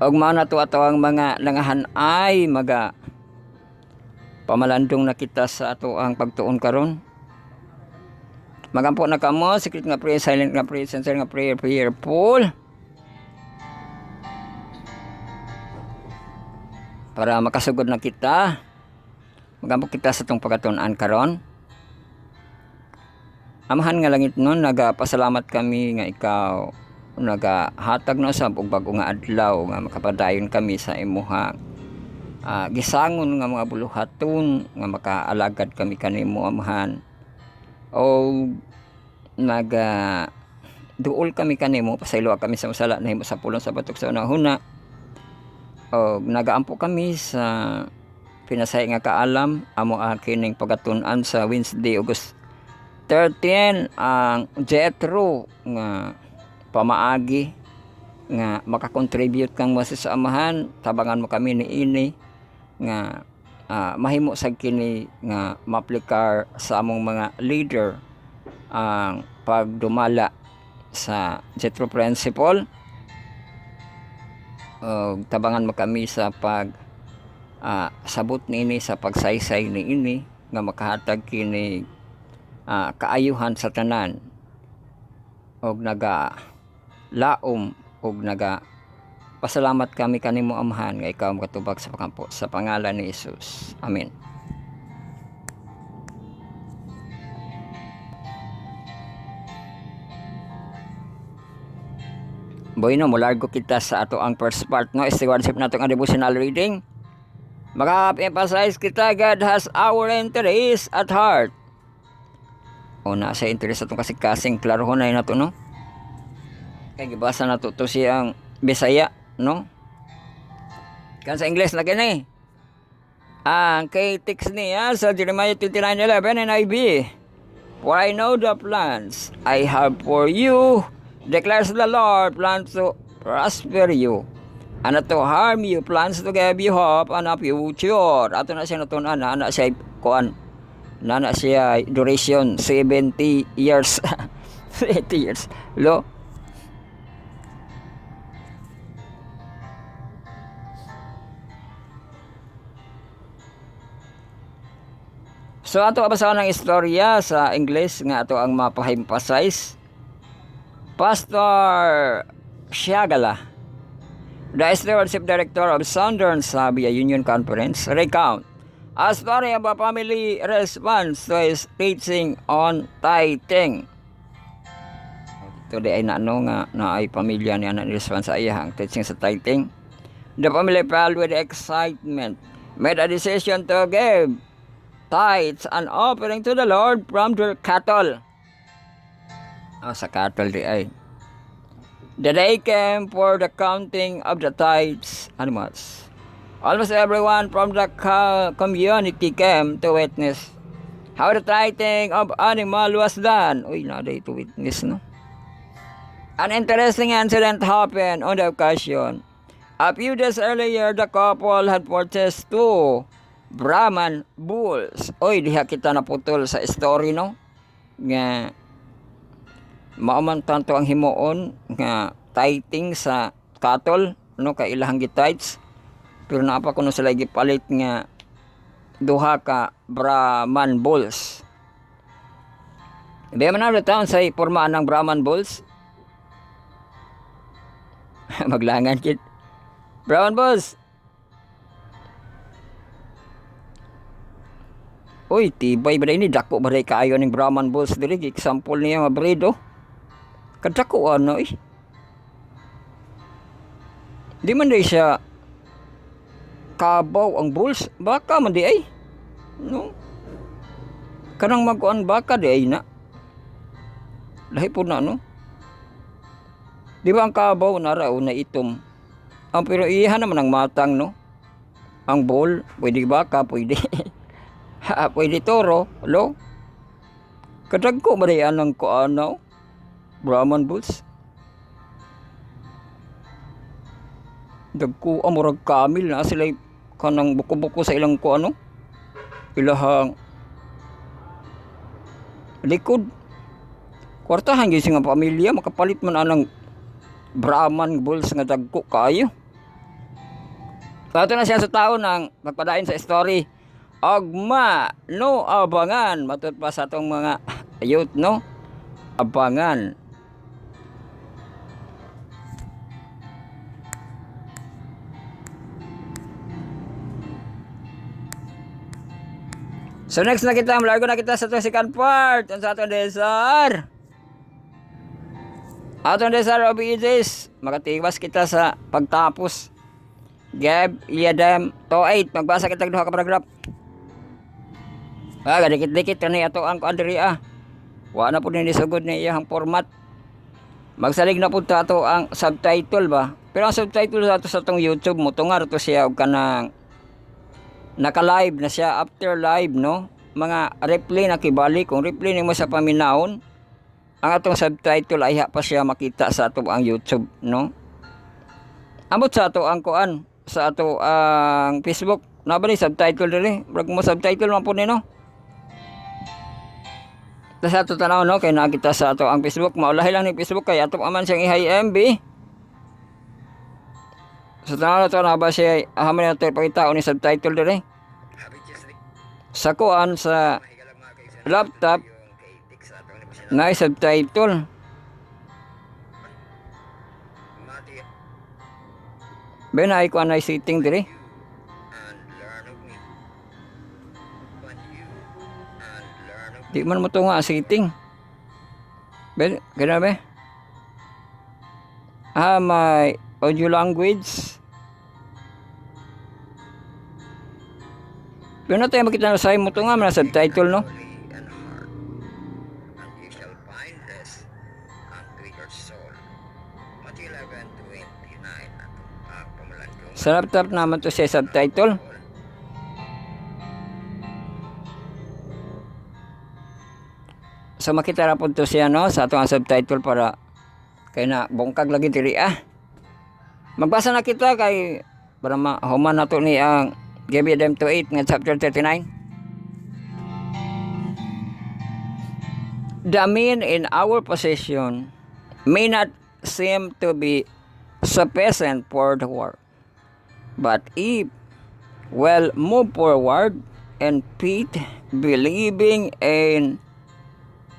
A: Og mao na to ato ang mga nangahan ay maga pamalandong na kita sa ato ang pagtuon karon. Magampo na kamo, secret nga prayer, silent nga prayer, sincere nga prayer, prayerful. Para makasugod na kita. Magampo kita sa itong pagkatunan karon. Amahan nga langit nun, nagapasalamat kami nga ikaw nagahatag na usab og bag-o nga adlaw nga makapadayon kami sa imuhang gisangon nga mga buluhaton nga makaalagad kami kanimo amahan, o duol kami kanimo pasaylo kami sa usala nahimo sa pulong sa batok sa unahuna, o nagaampo kami sa pinasay nga kaalam amo kining pagatun-an sa Wednesday August 13 ang Jethro nga pamaagi nga makakontribute kang mo sa amahan. Tabangan mo kami ni ini nga mahimo sa kini nga maplikar sa among mga leader ang pagdumala sa Jethro Principle, tabangan mo kami sa pag sabot niini sa pagsaysay ni ini nga makahatag kini kaayuhan sa tanan, og laom og pasalamat kami kanimo amahan nga ikaw makatubag sa pakampo sa pangalan ni Jesus. Amen. Bueno, mulargo kita sa ato ang first part no stewardship nato nga devotional reading. Maka-emphasize kita, God has our interest at heart. O nasa interest atong kasing klarohon na nato no. Kay gibasa nato to siyang Bisaya no. Kan sa English na kini. Ang kay text niya sa Jeremiah 29:11 NIV. For I know the plans I have for you, declares the Lord, plans to prosper you and not to harm you, plans to give you hope and a future. Ato na siya natunan na siya kuan na siya duration 70 years 70 years lo. So ato basahan ng istorya sa English nga ato ang mapa-emphasize. Pastor Shagala, the stewardship director of Southern Sabia Union Conference, recount a story of a family response to his teaching on tithing. Today ay nga ay pamilya niya na response sa iyang teaching sa tithing. The family filled with excitement made a decision to give tithes and offering to the Lord from their cattle. Sa cattle di ay. The day came for the counting of the tithes animals. Almost everyone from the community came to witness how the tithing of animal was done. Uy, naday to witness, no? An interesting incident happened on the occasion. A few days earlier, the couple had purchased 2 Brahman bulls. Oy, diha kita naputol sa story no. Nga mauman tanto ang himuon nga tithing sa cattle no kay ilahang gitithes. Pero naapa kuno sila gipalit nga duha ka Brahman bulls. Di man na taon sa pormaan ng Brahman bulls. Maglangan kit. Brahman bulls. Uy, tibay ba ini dako ba kaayo ning Brahman bulls diri, example niya nga breed oh. Kadako ano eh. Di man day siya kabaw ang bulls, baka man di ay. No. Kanang magkuan baka di ay na. Lahi po na no. Di ba ang kabaw na raw na itom. Ang pero iha naman ang matang no. Ang bull, pwede baka, pwede. Pwede toro, lo. Kadagko ba day anang kuanaw? Brahman bulls. Dagko amurag kamil na sila kanang buko-buko sa ilang kuano. Ilahang likod. Kwartahan gyud nga pamilya makapalit man anang Brahman bulls nga dagko kayo. Ato na siya sa tao nang magpadayon sa story. Agma no abangan matud pa sa atong mga youth no abangan. So next na kita largo na kita sa second part sa atong desar. Atong desire of ages, makatiwas kita sa pagtapos. Gab, Iyadam, to 8, magbasa kita duha ka paragraph. Dikit-dikit kanay ato ang kuandri Wa na po din isugod na iyang format. Magsalig na po ato ang subtitle ba. Pero ang subtitle sa ato sa tong YouTube mo, tungar to siya og kanang naka-live na siya after live, no? Mga replay na kibalik, kung replay nimo sa paminahon, ang atong subtitle ay pa siya makita sa ato ang YouTube, no? Ambot sa ato ang kuan, sa ato ang Facebook, na ba ni subtitle diri? Brag mo subtitle man po ni, no? Sa ato tanaw, no, kay nakita sa ato ang Facebook, maulahi lang ni Facebook kay ato aman siyang ihay MB. Sa tanaw na to, na ba siya ahaman na ito ipakita ni subtitle diri? Sa kuan, sa laptop, na subtitle. Ben ay kuan ay setting diri. Di man mo to nga setting. Ben, grabe. May audio language. Pero na tayo makita na sa mo to nga na subtitle, no? Sa laptop naman to siya subtitle. So makita ra po to siya, no, sa atong subtitle para kay na bongkag lagi diri Magbasa na kita kay para mahuman nato ni ang Gabriel 2:8 nga chapter 39. The men in our possession may not seem to be sufficient for the work. But if we'll move forward in faith, believing in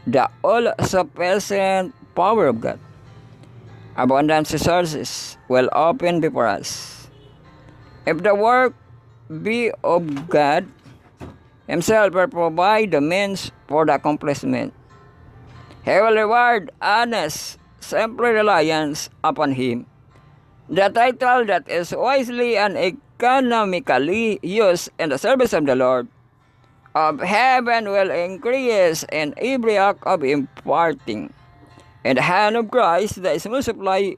A: the all-sufficient power of God, abundant resources will open before us. If the work be of God, Himself will provide the means for the accomplishment. He will reward honest, simple reliance upon Him. The title that is wisely and economically used in the service of the Lord of heaven will increase in every act of imparting. In the hand of Christ, the small supply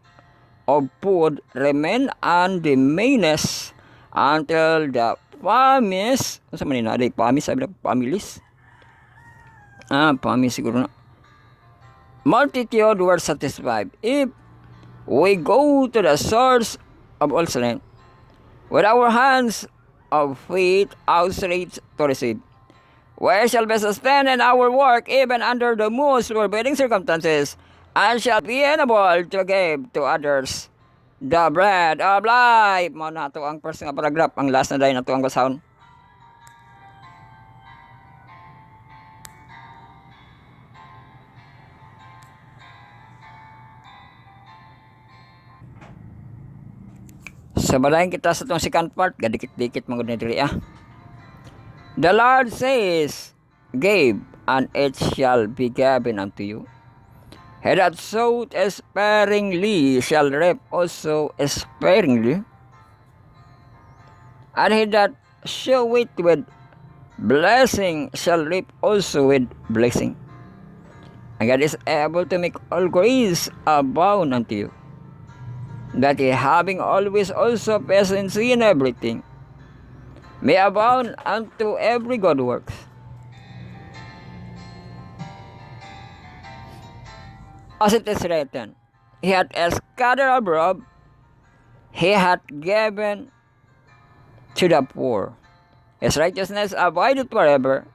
A: of food remain undiminished until the promise, ano sa manina? Promise, sabi na, families? Promise siguro na. Multitude were satisfied. If we go to the source of all strength, with our hands of faith outstretched to receive, we shall be sustained in our work even under the most forbidding circumstances, and shall be enabled to give to others the bread of life. Mao na to ang first nga paragraph, ang last na dahil na to ang basahon. Sabalayan kita sa itong second part, gadikit-dikit mga ganito diri The Lord says, give, and it shall be given unto you. He that soweth sparingly shall reap also sparingly, and he that soweth with blessing shall reap also with blessing. And God is able to make all grace abound unto you, that ye having always also patience in everything, may abound unto every good work. As it is written, He hath scattered abroad, He hath given to the poor. His righteousness abideth forever,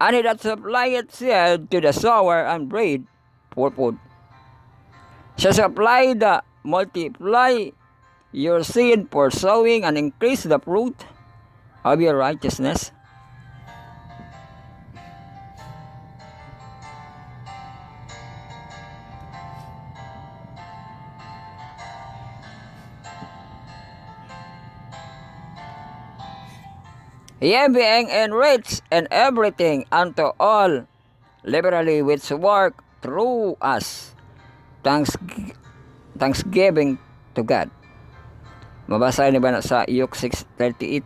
A: and He that supplieth seed to the sower and bread for food, shall supply the multiply your seed for sowing and increase the fruit of your righteousness. Ye being enriched in everything unto all liberally which work through us thanksgiving to God. Mabasa ni ba na sa Luke 6:38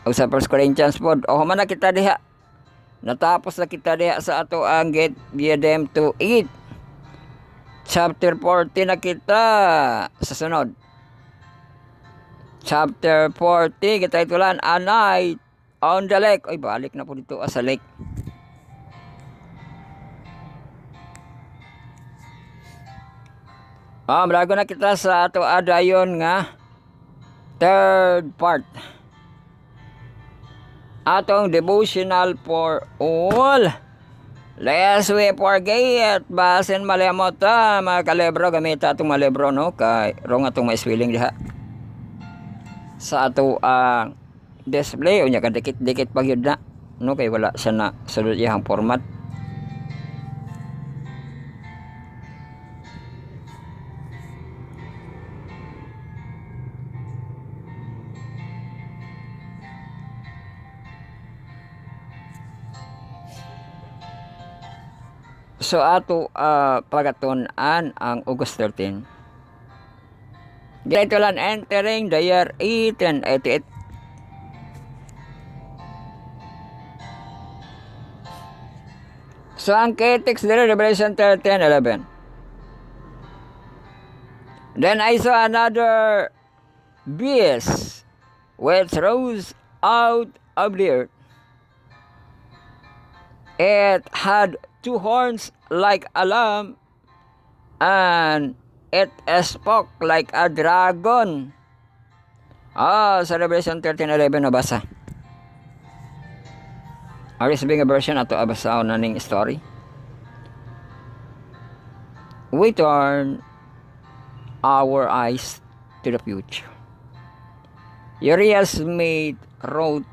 A: o sa 1 Corinthians pod. O human na kita diha. Natapos na kita diha sa ato ang get them to eat. Chapter 40 na kita sa sunod. Chapter 40 kita itulan a night on the lake. Oy, balik na po dito sa lake. Malago na kita sa ato adayon nga third part. Atong devotional for all. Lest we forget, basin malimot mga kalibro, gamit atong malibro, no? Kay rong atong ma-spelling diha. Sa ato ang display, unya ka dikit-dikit pag yun na, no? Kay wala siya na sulod iyang format. So ato pagatunan ang August 13. Dito lang entering the year 1888. So ang kay-text dito, Revelation 13:11. Then I saw another beast which rose out of the earth. It had 2 horns like a lamb, and it spoke like a dragon. Sa Revelation 13:11 nabasa. Aris being a version ato abasa na ning story. We turn our eyes to the future. Uriah Smith wrote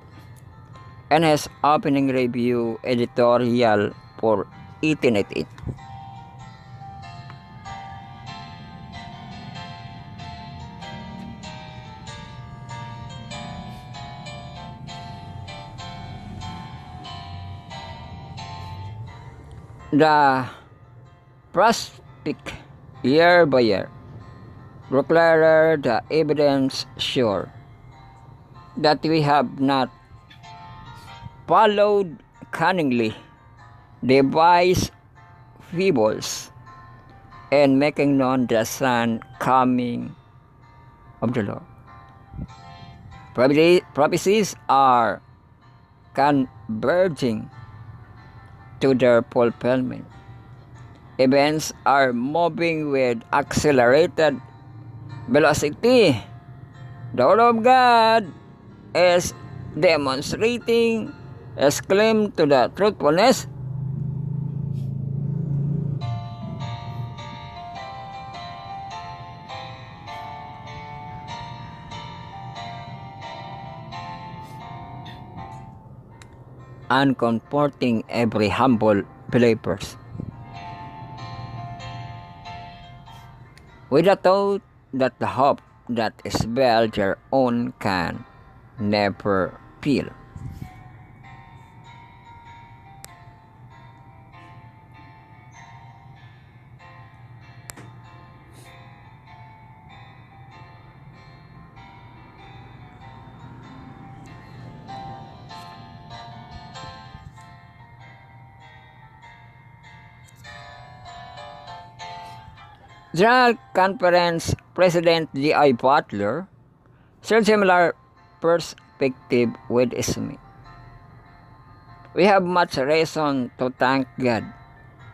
A: and his opening review editorial for 1888. The prospect year by year declared the evidence sure that we have not followed cunningly devised fables and making known the son coming of the Lord. Prophecies are converging to their fulfillment. Events are moving with accelerated velocity. The Word of God is demonstrating His claim to the truthfulness and comforting every humble believers. With the thought that the hope that is built their own can never fail. General Conference President D.I. Butler shared similar perspective with Smith. We have much reason to thank God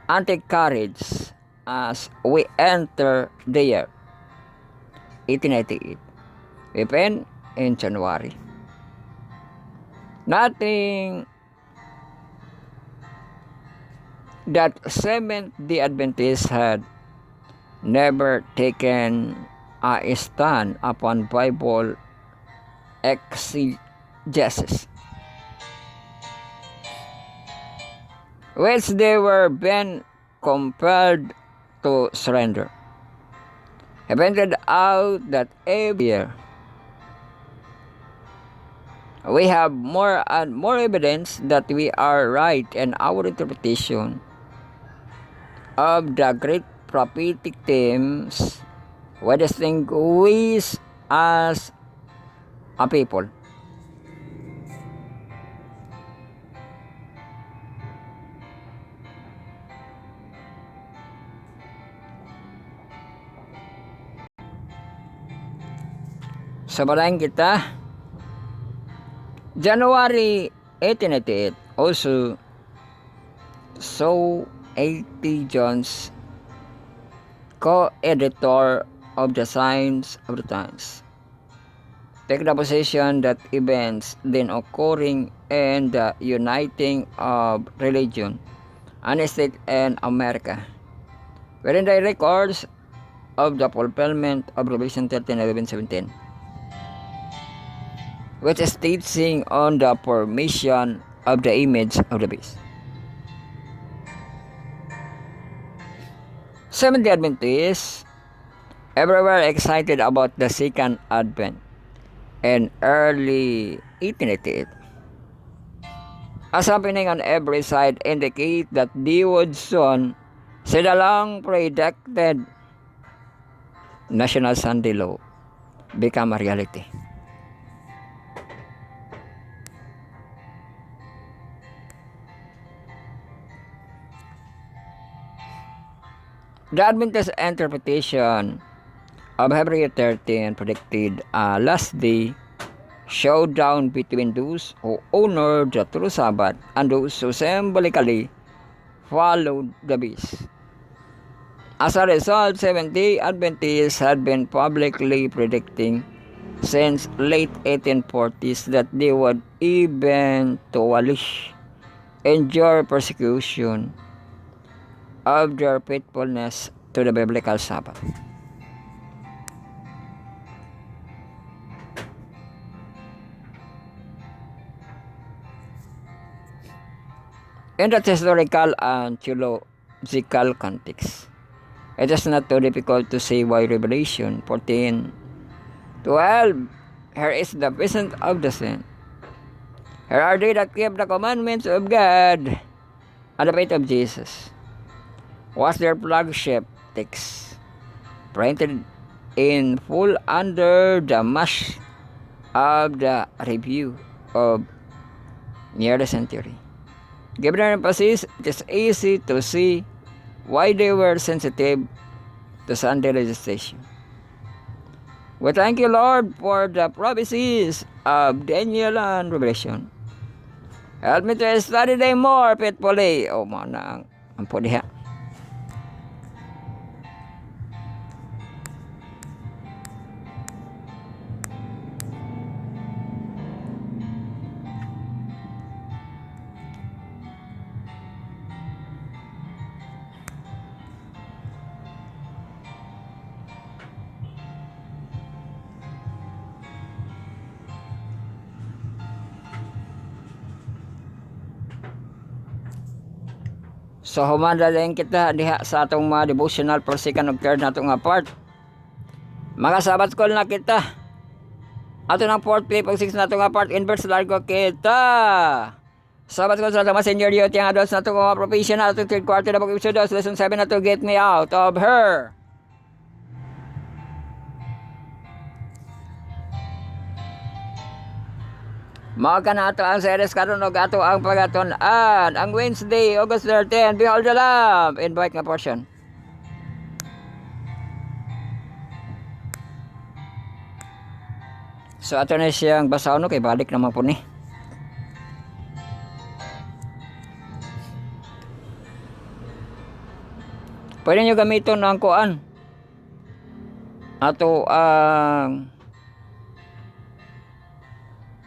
A: and take courage as we enter the year 1898, even in January. Nothing that Seventh-day Adventists had never taken a stand upon Bible exegesis, which they were then compelled to surrender. It pointed out that every year we have more and more evidence that we are right in our interpretation of the great prophetic themes we distinguish as a people. Sabalayan kita, January 1888, also saw A.T. Jones, co-editor of the Signs of the Times, take the position that events then occurring in the uniting of religion and state in America were in the records of the fulfillment of Revelation 13:11-17, which is teaching on the formation of the image of the beast. Seventh-day Adventists everywhere excited about the second advent in early 1888. As happening on every side indicate that they would soon see the long predicted National Sunday Law become a reality. The Adventist interpretation of Hebrew 13 predicted a last day showdown between those who honored the true Sabbath and those who symbolically followed the beast. As a result, Seventh-day Adventists had been publicly predicting since late 1840s that they would eventually endure persecution of their faithfulness to the biblical Sabbath. In that historical and theological context, it is not too difficult to see why Revelation 14:12, here is the presence of the saint. Here are they that keep the commandments of God and the faith of Jesus, was their flagship text, printed in full under the mask of the review of near the century. Given their emphasis, it is easy to see why they were sensitive to Sunday legislation. We thank you, Lord, for the prophecies of Daniel and Revelation. Help me to study them more faithfully. O mana ang diha. So humanda din kita diha sa atong mga devotional for second of third nato nga part. Mga Sabbath call na kita. Ato ng 4th, 5th, 6 nato nga part in verse largo kita. Sabbath call sa atong senior youth yang adults nato nga profession na atong 3rd quarter na pag-episode lesson 7 nato get me out of her. Mao kana ato ang series karon og ato ang pagatun-an ang Wednesday, August 13, Behold the Lamb, invite nga portion. So ato na siyang basahon no kay balik naman po ni. Pwede nyo gamiton ang kuan. Ato ang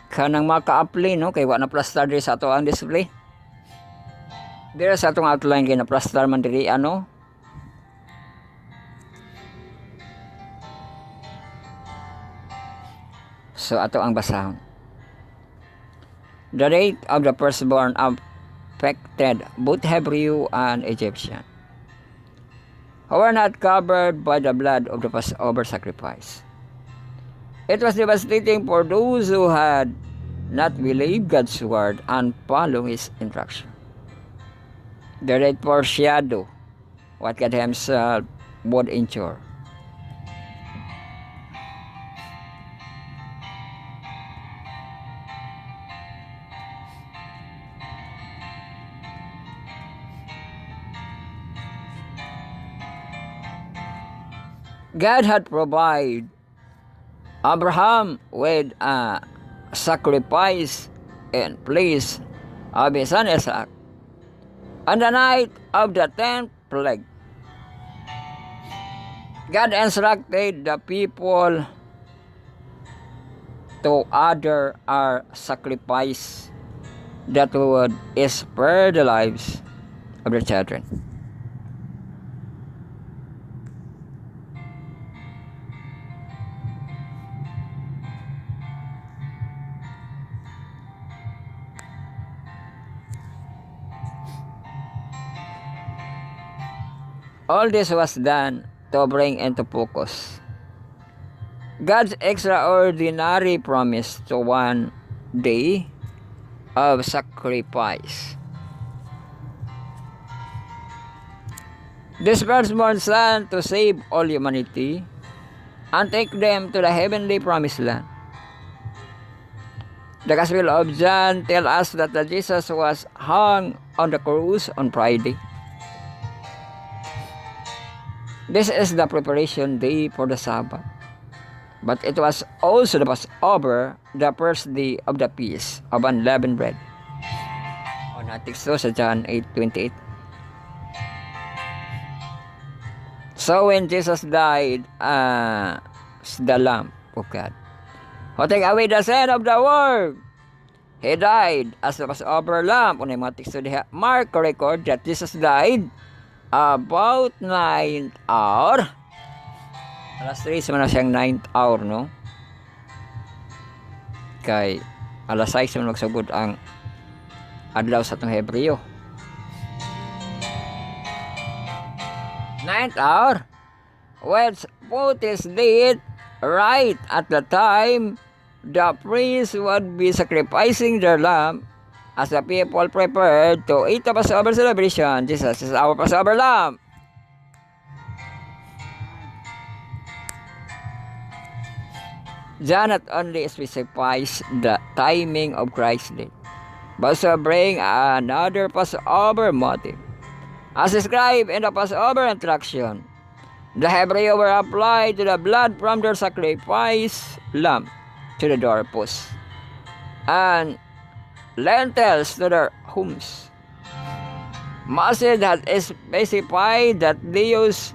A: kanang maka-apply no kay wa na plaster diri sa ato ang display. Dira sa atong outline kay na plaster man diri ano. So ato ang basahon. The rate of the firstborn affected both Hebrew and Egyptian, who were not covered by the blood of the Passover sacrifice. It was devastating for those who had not believed God's word and follow His instruction. The red foreshadow what God Himself would endure. God had provided Abraham with a sacrifice in place of his son Isaac on the night of the 10th plague. God instructed the people to order a sacrifice that would spare the lives of their children. All this was done to bring into focus God's extraordinary promise to one day of sacrifice. This firstborn son to save all humanity and take them to the heavenly promised land. The Gospel of John tells us that Jesus was hung on the cross on Friday. This is the preparation day for the Sabbath. But it was also the Passover, the first day of the Feast of Unleavened Bread. O natikso sa John 8:28. So when Jesus died as the Lamb of God, who take away the sin of the world, He died as the Passover Lamb. O na mga tikso diha, Mark record that Jesus died about 9th hour. Alas 3 man na siyang 9th hour, no? Kay alas 6 man magsugod ang adlaw sa itong Hebreo. 9th hour, which put his deed right at the time the priest would be sacrificing their lamb. As the people prepared to eat the Passover celebration, Jesus is our Passover Lamb. John not only specifies the timing of Christ's death, but also bring another Passover motive. As described in the Passover instruction, the Hebrew were applied to the blood from their sacrifice lamb to the doorpost, and lentils to their homes. Moses had specified that they use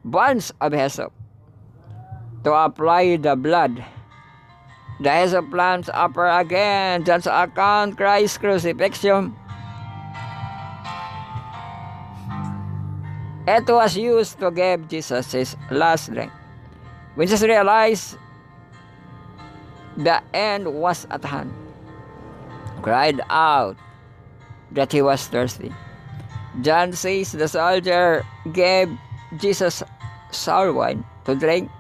A: buds of hyssop to apply the blood. The hyssop plants upper again just account Christ's crucifixion. It was used to give Jesus his last drink. When Jesus realized the end was at hand, cried out that he was thirsty. John says the soldier gave Jesus sour wine to drink,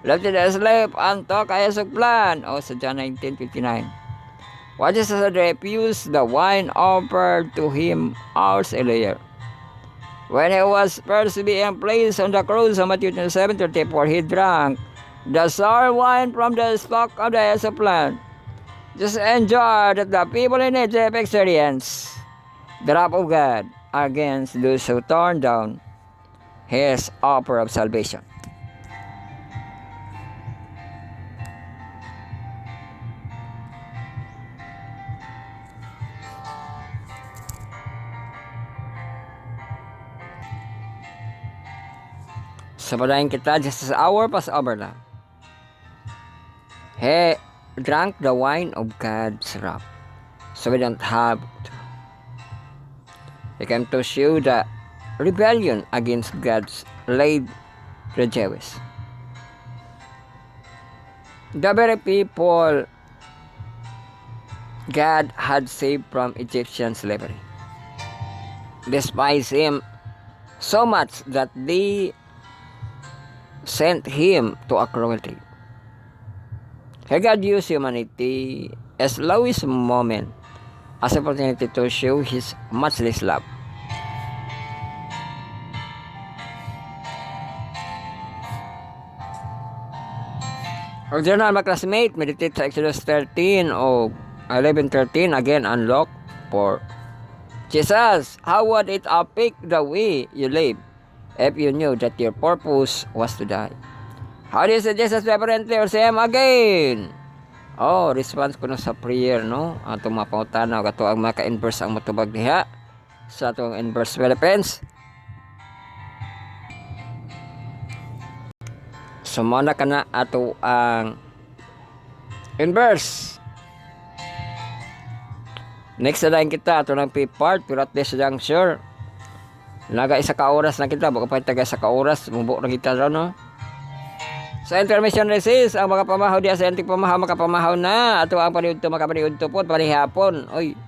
A: left it asleep, and took a hyssop plant. O sa John 19:59. When Jesus had refused the wine offered to him hours earlier, when he was first being placed on the cross of Matthew 27:34, he drank the sour wine from the stalk of the hyssop plant. Just enjoy that the people in Egypt experience the wrath of God against those who torn down His offer of salvation. Sabadahin kita just as our Passover Lamb. He drank the wine of God's wrath, so we don't have to. He came to show the rebellion against God's laid the Jews. The very people God had saved from Egyptian slavery despised Him so much that they sent Him to a cruelty. God used humanity as lowest moment as an opportunity to show His matchless love. Ang journal, mga classmate, meditate sa Exodus 13 o 11:13, again, unlock for Jesus. How would it affect the way you live if you knew that your purpose was to die? How do you say Jesus reverently or say him again? Oh, response ko na sa prayer, no? Atong mga pangutana, kato ang mga ka-inverse ang matubag diha sa atong inverse Philippines. Sumana ka na ato ang inverse. Next na lang kita, ato ng P-part, pero at this juncture, naga isa ka oras na kita, baka pa taga isa ka oras, mubok na kita ron, no? Sa intermission resist, ang mga pamahaw diya sa antik pamahaw, makapamahaw na, ato ang paniudto, makapaniudto po, panihapon, oy,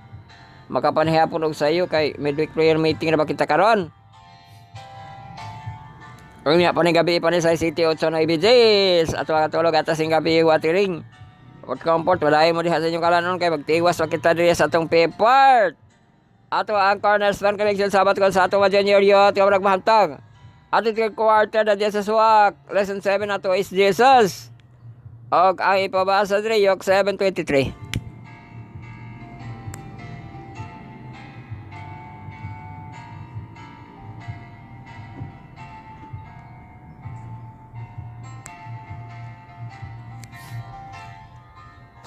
A: makapanihapon og sayo, kay midweek prayer meeting na ba kita karon? Kung nga pa ni gabi pa ni sa City 8 na IBJs at mga tulog atas yung gabi watering. Port comfort, wala mo diha sa inyong kalanon kay magtiwas wa kita diri sa atong P-part. Ato ang cornerstone collection sabat ko sa atong junior youth nga nagmahantag. Ato 3 quarter na diya sa suwak. Lesson 7 ato is Jesus. Og ang ipabasa diri Yok 7:23.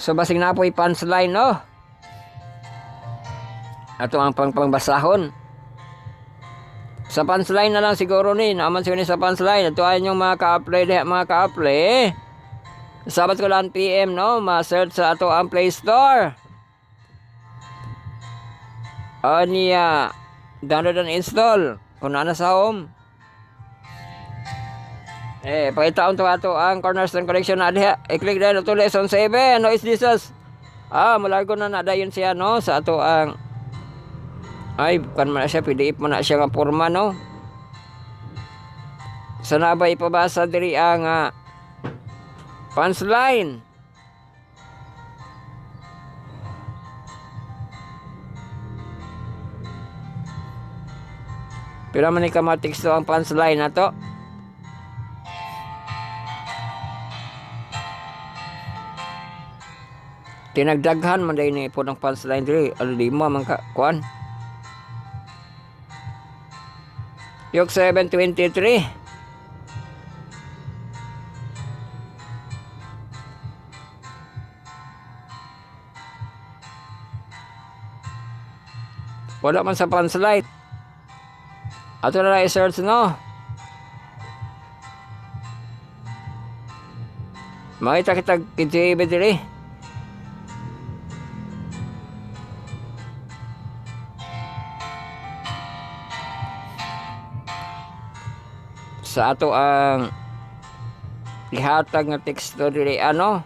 A: So basing na po punchline, no? Ato ang pangbasahon. Sa punchline na lang siguro ni, naman siguro ni sa punchline. Ito ay yung mga ka-apply, mga ka-apply. Sabat ko lang PM, no? Ma-search sa ato ang Play Store. O niya, download and install. Kung na sa home. Pakitaon to ato ang Cornerstone Collection na diha. I-click dahil ito lesson 7. No is Jesus. Mulago na nadayon siya, no? Sa ato ang kan man siya, PDF mo na siya nga forma, no? Sana ba ipabasa diri ang punchline? Pero man ka matiksto ang punchline na to. Tinagdaghan man dahil ni po ng punchline diri. Lima man ka, kuan. Yok 7:23. Wala man sa punchline. Ato na lang i-search, no? Makita kita KJB diri. Sa ato ang ihatag nga teksto diri, ano?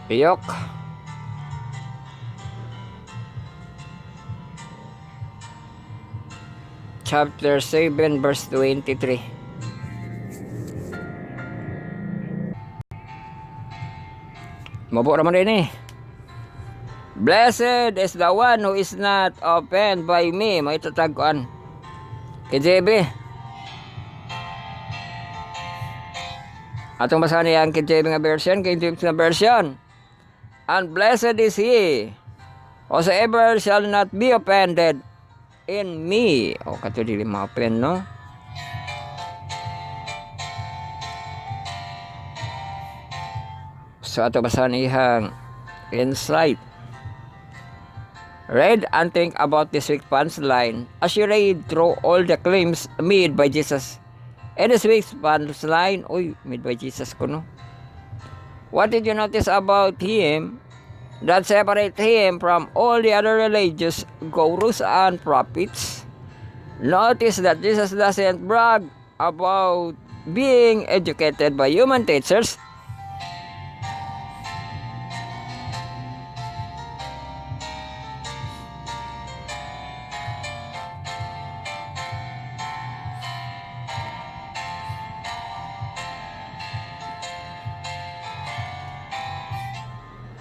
A: Yok chapter 7 verse 23. Mabo raman din eh. Blessed is the one who is not offended by me. May tatagkuan. KJB. Atong basahan niya ang KJB nga version. KJB nga version. And blessed is he whosoever shall not be offended in me. O, kato dili ma-offend, no? So, ato basahan ihang insight. Read and think about this week's punchline as you read through all the claims made by Jesus. And this week's punchline, made by Jesus ko, no? What did you notice about him that separate him from all the other religious gurus and prophets? Notice that Jesus doesn't brag about being educated by human teachers.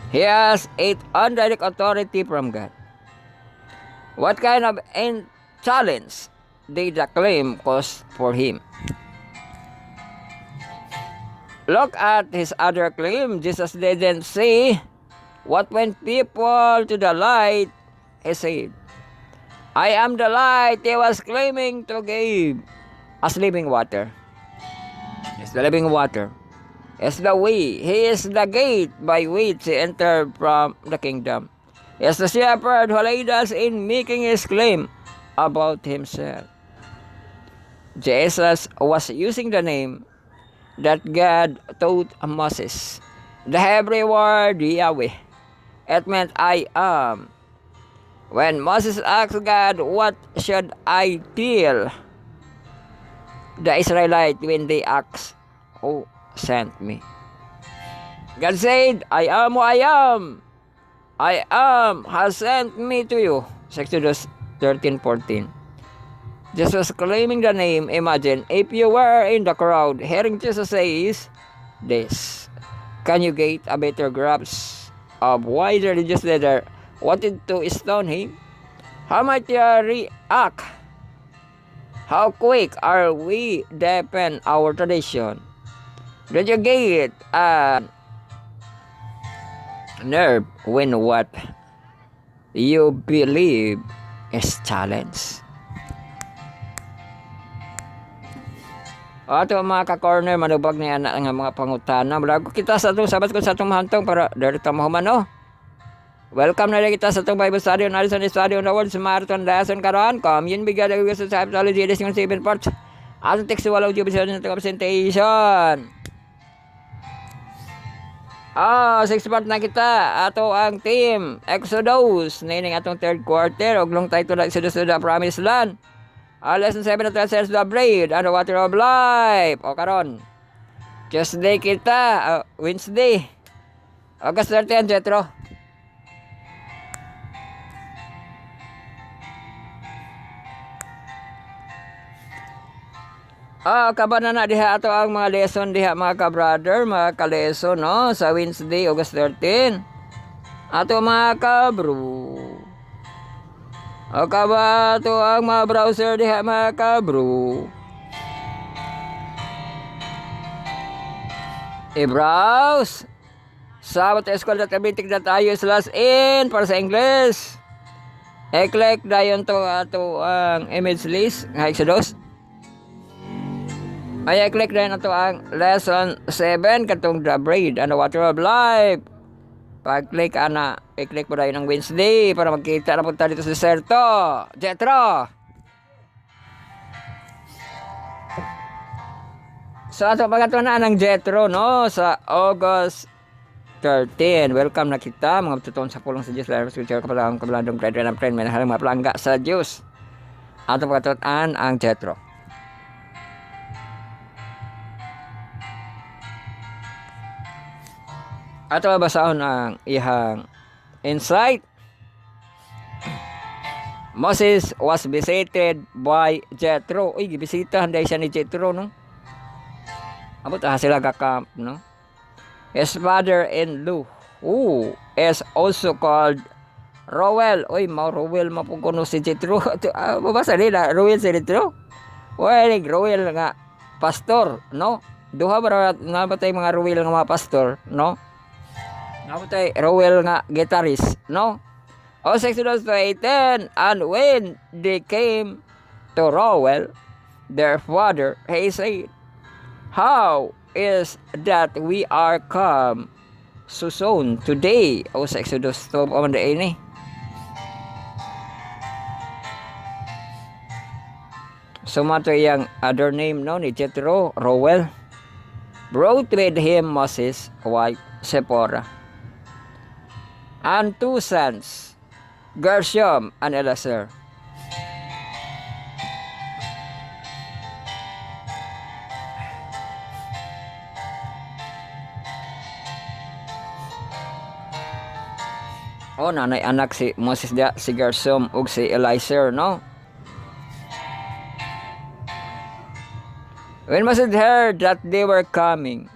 A: He has indirect authority from God. What kind of challenge did the claim cause for him? Look at his other claim. Jesus didn't say what went people to the light. He said, I am the light he was claiming to give as living water. It's the living water. It's the way. He is the gate by which he entered from the kingdom. He is the shepherd who led us in making his claim about himself. Jesus was using the name that God taught Moses. The Hebrew word Yahweh. It meant I am. When Moses asked God, what should I tell the Israelites when they asked, who sent me? God said, I am who I am. I am has sent me to you. Exodus 13:14. Jesus claiming the name. Imagine if you were in the crowd hearing Jesus says this. Can you get a better grasp of why the religious leader wanted to stone him? How might you react? How quick are we defend our tradition? Did you get a nerve when what you believe is challenged? Ato mga ka-corner, manubag ni anak nga mga pangutana. Bago kita sa itong sabat ko sa itong mahantong para darito mahuman, no? Welcome na rin kita sa itong Bible study on Alison Study on the World sa Marathon Lesson karon. Commune bigyan ng gusto sa Apology Edition 7 parts. Ato textual audio episode ng itong presentation. 6 part na kita. Ato ang team Exodus. Nining atong third quarter. Uglong title na Exodus to the Promised Land. Lesson 7 na says the bread and the water of life. O karon. Tuesday kita. Wednesday. August 30, Jetro. Kaban na diha ato ang mga lesson diha mga ka-brother, mga ka-lesson, no? Sa Wednesday, August 13. Ato mga ka-bro. Kaba ato ang mga browser diha mga ka-bro. I-browse. Sabot.eskwela.bitik.io/in para sa English. I-click dayon to ato ang image list ng Exodus. Ay, i-click dayon ato ang lesson 7 katong the bread and the water of life. Pag-click ana, i-click mo dayon ng Wednesday para magkita na punta dito sa Serto. Jetro. So ato pagkatunan ng Jetro, no, sa August 13. Welcome na kita mga tutuon sa pulong sa Diyos. Lalo sa kapalang kapalandong bread and friend. May nahalang mga palangga sa Diyos. Ato pagkatunan ang Jetro. Ato basahon ang ihang insight. Moses was visited by Jethro. Uy, gibisitahan dahil siya ni Jethro, no? Abot sila kakamp, no? His father-in-law, who is also called Reuel. Uy, Reuel mapukuno si Jethro. Babasa nila, Reuel si Jethro. Uy, Reuel nga pastor, no? Duha ba nga ba tayo mga Reuel nga mga pastor, no? Napatay Reuel nga guitarist, no? O Exodus 18, and when they came to Reuel, their father, he said, how is that we are come so soon today? O Exodus 12, o manda ini. So mato yung other name, no, ni Jethro, Reuel. Brought with him Moses' wife, Zipporah, and 2 sons, Gershom and Elazar. O nanay anak si Moses dia, si Gershom ug si Elazar, no? When Moses heard that they were coming,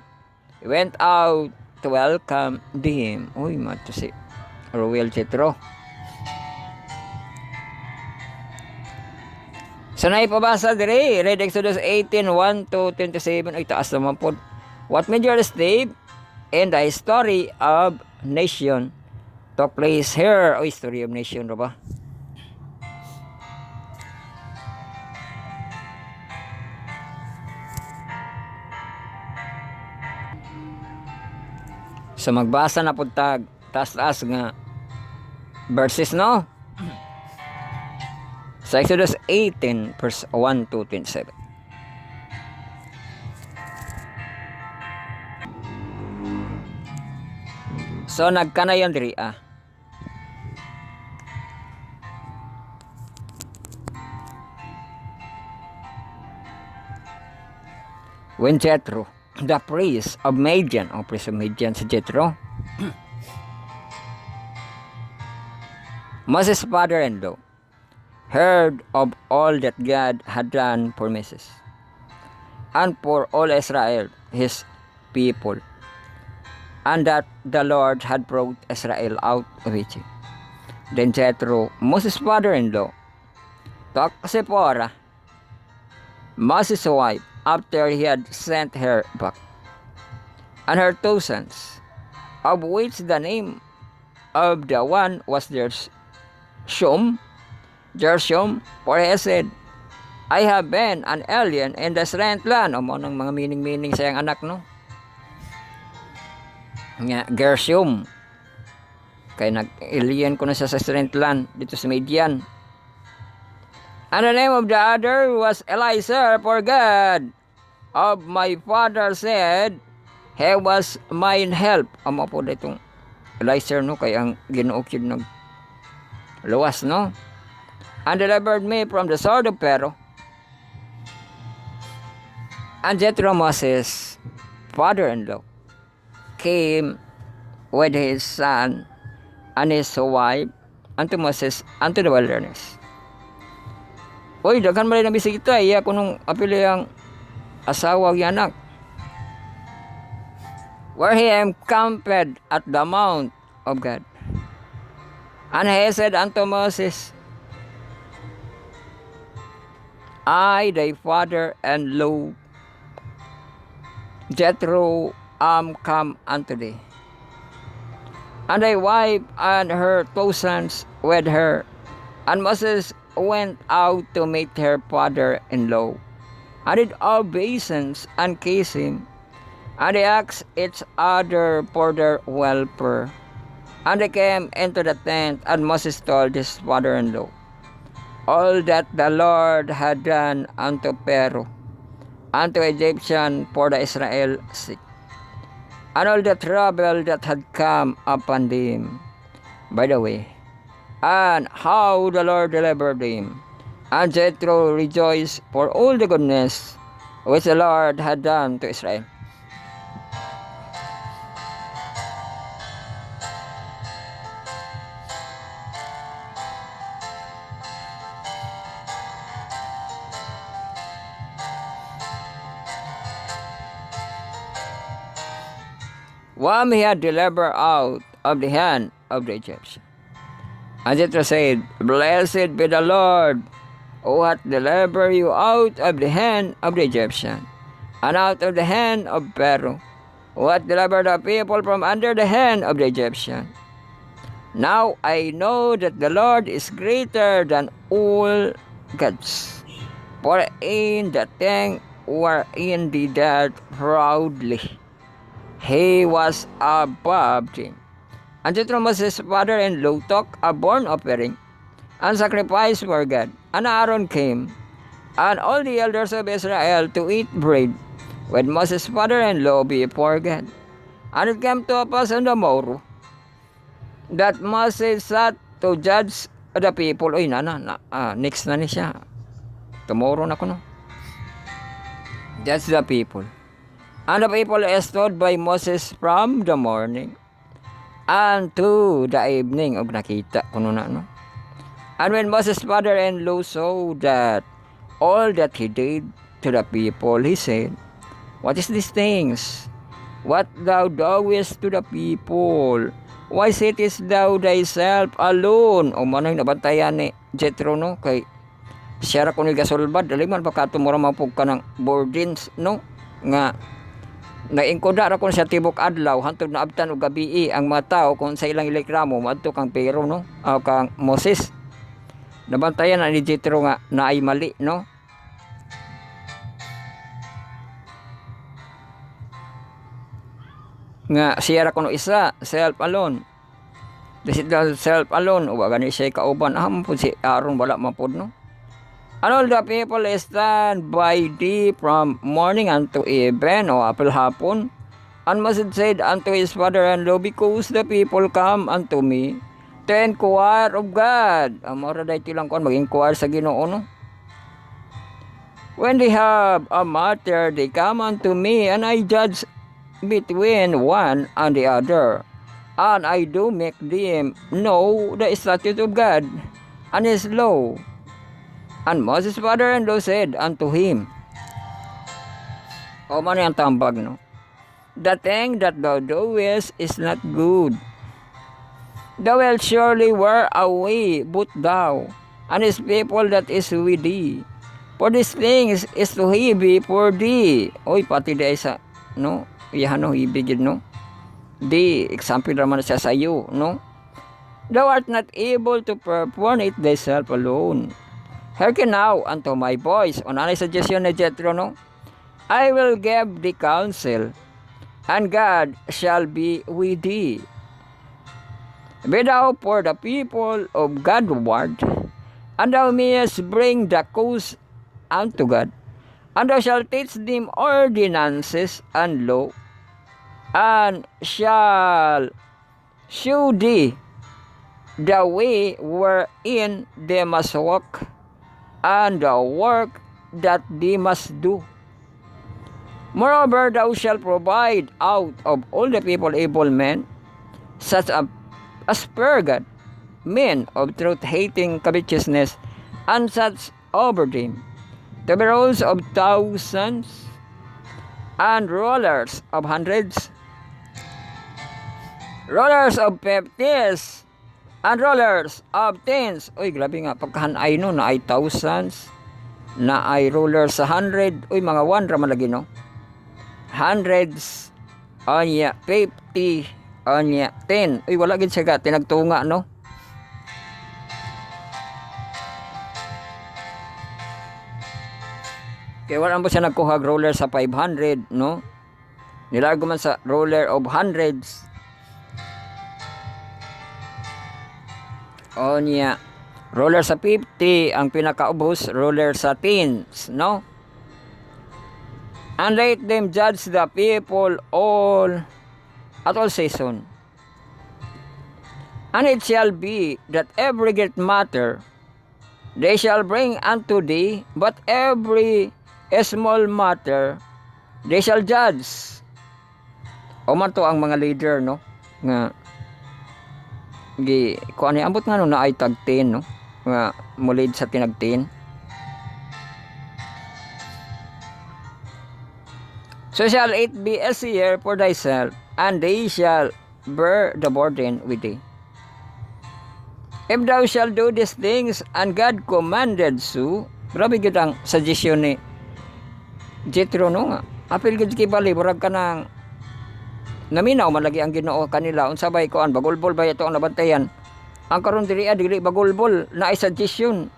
A: he went out to welcome them. Uy, mato si Reuel Jethro. So naipabasa diri, read Exodus 18, 1 to 27. Ay, taas naman po. What major step in the story of nation took place here? O history of nation ro ba? So magbasa na pud tag taas-taas nga verses no? Sa Exodus 18 verse 1 to 27. So nagkanayon diri when Jethro, the priest of Midian, o priest of Midian si Jethro, Moses' father-in-law, heard of all that God had done for Moses and for all Israel, his people, and that the Lord had brought Israel out of Egypt. Then Jethro, Moses' father-in-law, took Zipporah, Moses' wife, after he had sent her back, and her 2 sons, of which the name of the one was Gershom, for he said, I have been an alien in the strange land. O mo ng mga meaning sa iyang anak, no? Nga, Gershom. Kaya nag-alien ko na siya sa strange land dito sa Midian. And the name of the other was Eliezer, for God of my father said, he was mine help. Amo po ditong Eliezer, no? Kaya ang Ginoo yun nag luwas, no? And delivered me from the sword of Pharaoh. And Jethro, Moses' father-in-law, came with his son and his wife unto Moses unto the wilderness. Uy, daghan man na bisita, iya ko nung apili ang asawa ug anak. Where he encamped at the mount of God. And he said unto Moses, I, thy father-in-law, Jethro, am come unto thee, and thy wife and her 2 sons with her. And Moses went out to meet her father-in-law, and did obeisance and kiss him, and they asked each other for their welfare. And they came into the tent, and Moses told his father-in-law all that the Lord had done unto Pharaoh, unto Egyptian for the Israel sake, and all the trouble that had come upon them. By the way, and how the Lord delivered him. And Jethro rejoiced for all the goodness which the Lord had done to Israel. Whom he had delivered out of the hand of the Egyptian. And Jethro said, Blessed be the Lord, who hath delivered you out of the hand of the Egyptian, and out of the hand of Pharaoh, who hath delivered the people from under the hand of the Egyptian. Now I know that the Lord is greater than all gods, for in the thing wherein they dealt proudly, he was above them. And Jethro, Moses' father-in-law, took a burnt offering and sacrifice for God. And Aaron came, and all the elders of Israel, to eat bread with Moses' father-in-law before God. And it came to pass on the morrow that Moses sat to judge the people. Uy, next na ni siya. Tomorrow na ko, no? Judge the people. And the people stood by Moses from the morning unto the evening. Og nakita ko na, no? And when Moses' father-in-law saw that all that he did to the people, he said, What is these things? What thou doest to the people? Why sittest thou thyself alone? O manang nabantayan ni Jethro, no? Kay siya ra ko ni gasulbad. Dali man baka tumura mapug ka ng burdens, no? Nga naingkuda ra kon sa tibok adlaw hantod naabtan og gabi ang mga tao kung sa ilang reklamo madto kang Pero no o kang Moses. Nabantayan na ni Jethro nga naay mali no. Nga siya ra kuno isa self alone. This is self alone o gani siya kauban pud si Aaron wala man pud no. And all the people stand by thee from morning unto even o apil hapon. And Moses said unto his father-in-law, because the people come unto me to inquire of God. Amora dahi tilang kon mag-inquire sa Ginoo no. When they have a matter, they come unto me, and I judge between one and the other. And I do make them know the statute of God and his law. And Moses' father-in-law said unto him, o man yung tambag no, the thing that thou doest is not good. Thou wilt surely wear away both thou and his people that is with thee. For these things is too heavy for thee. Oy, pati day sa, no, iyan no, ibigid no. Di, example naman siya sa iyo, no. Thou art not able to perform it thyself alone. Hearken now unto my voice. O nanay suggestion ni Jethro, no? I will give thee counsel, and God shall be with thee. Be thou for the people of God ward, and thou mayest bring the cause unto God, and thou shalt teach them ordinances and law, and shall shew thee the way wherein they must walk, and the work that they must do. Moreover, thou shalt provide out of all the people able men, such as fear God, men of truth-hating covetousness, and such over them, to be rulers of thousands, and rulers of hundreds, rulers of fifties, and rulers of tens. Uy, grabe nga, pagkahanay no, na ay thousands, na ay rulers sa 100. Uy, mga 1 raman lagi no. Hundreds, onya, 50, onya, 10. Uy, wala gid siya ka, tinagtunga no. Kaya wala mo siya nagkuhag ruler sa 500, no. Nilago man sa ruler of hundreds. O niya, ruler sa 50, ang pinakaubos, ruler sa teens, no? And let them judge the people all at all season. And it shall be that every great matter they shall bring unto thee, but every small matter they shall judge. O man to ang mga leader, no? Nga kung ano ambot nga no na ay tag 10 no nga mulid sa tinag 10. So shall it be as year for thyself, and they shall bear the burden with thee. If thou shalt do these things, and God commanded so, grabe gid ang suggestion ni Jethro no nga. Apil gid kibali burag ka ng naminaw man lagi ang Ginoo kanila unsa bay koan bagulbol ba ito ang nabantayan ang karon dili bagulbol na ay suggestion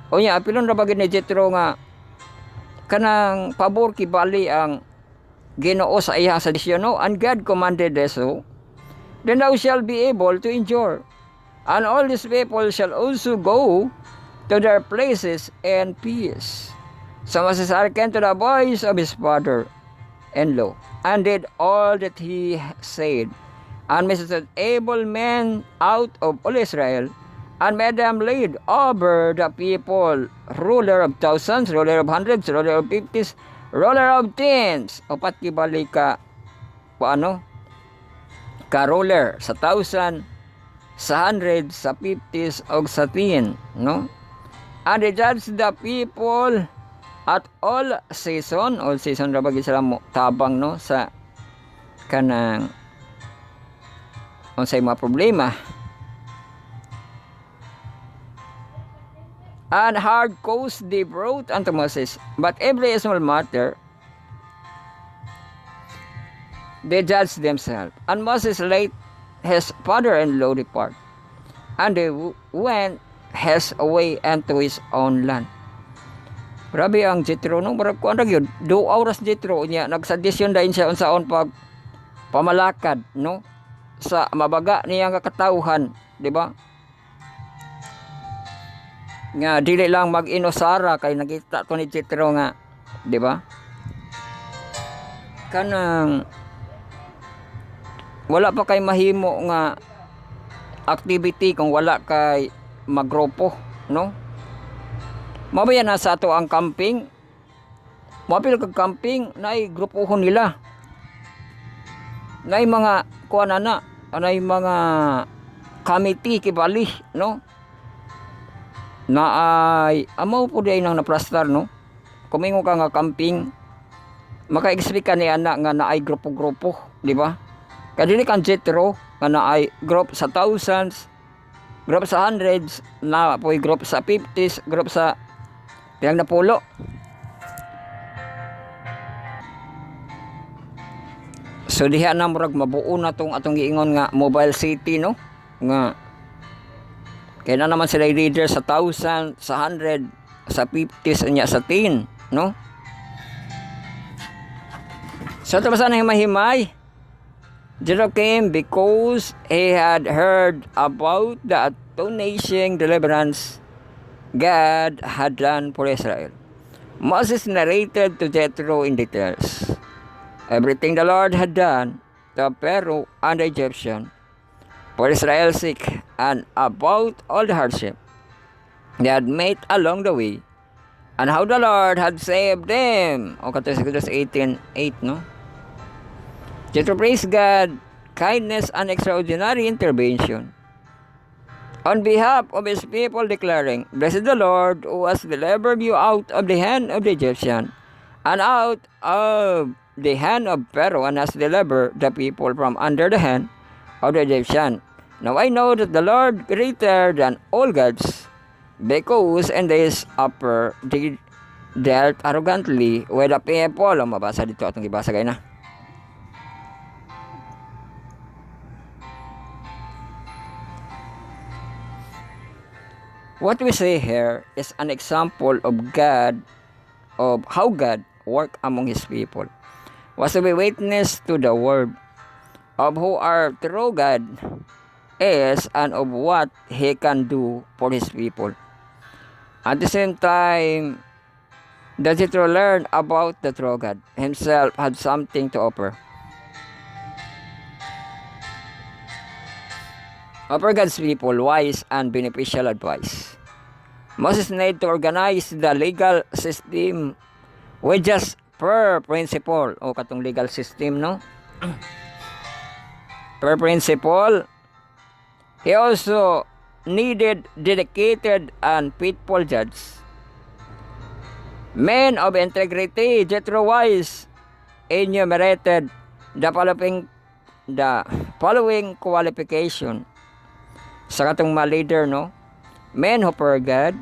A: o nya apilon ra bagid ni Jethro nga kanang pabor kibali ang Ginoo sa iyang suggestion no, and God commanded this so, then thou shalt be able to endure, and all these people shall also go to their places in peace. So Moses hearkened to the voice of his father-in-law, and did all that he said. And Moses said, able men out of all Israel, and made them lead over the people, ruler of thousands, ruler of hundreds, ruler of fifties, ruler of tens. O pat kibali ka, paano? Ka ruler sa 1,000, sa 100, sa 50s, o sa 10, no? And they judge the people at all season ra bagi sila mo tabang no sa kanang unsay mga problema. And hard cause they brought unto Moses, but every small matter they judged themselves. And Moses let his father-in-law depart, and they went his way unto his own land. Grabe ang Jethro, no? Marag ko andag yun. 2 oras Jethro niya. Nagsadisyon dahil siya unsaon pag pamalakad, no? Sa mabaga niyang kakatauhan, di ba? Nga dili lang mag-inosara kay nakita to ni Jethro nga, di ba? Kanang wala pa kay mahimo nga activity kung wala kay magrupo, no? Mabaya na sa ato ang camping. Mapil kag camping naay grupohon nila. Naay mga kuan na, naay mga committee kibali, no? Naay amaw po day nang naplastar, no? Kumingo ka nga camping, maka-expect ka ni ana nga naay grupo-grupo, di ba? Kadili kang Jethro nga naay group sa thousands, group sa hundreds, na po'y group sa 50s, group sa pilang na pulo. So diha na murag mabuo na tong atong giingon nga mobile city, no? Nga kaya na naman sila leader sa 1,000, sa 100, sa 50s, nya sa 10, no? So ito basta na himay-himay. Jethro came because he had heard about the astonishing deliverance God had done for Israel. Moses narrated to Jethro in details everything the Lord had done to Pharaoh and the Egyptian for Israel's sake, and about all the hardship they had met along the way, and how the Lord had saved them. O kato sa 18:8, no? Jethro praised God, kindness and extraordinary intervention on behalf of his people, declaring, "Blessed the Lord who has delivered you out of the hand of the Egyptian and out of the hand of Pharaoh, and has delivered the people from under the hand of the Egyptian. Now I know that the Lord greater than all gods, because in this upper they dealt arrogantly with the people." Ang mabasa dito atong ibasa gay na. What we see here is an example of how God worked among His people. Was to be witness to the word of who our true God is and of what He can do for His people. At the same time, the Jethro learned about the true God himself had something to offer. Offer God's people wise and beneficial advice. Moses need to organize the legal system with just per principle, o katong legal system, no? Per principle. He also needed dedicated and faithful judges, men of integrity. Jethro wise enumerated the following qualification sa katong mga leader, no? Men who fear God,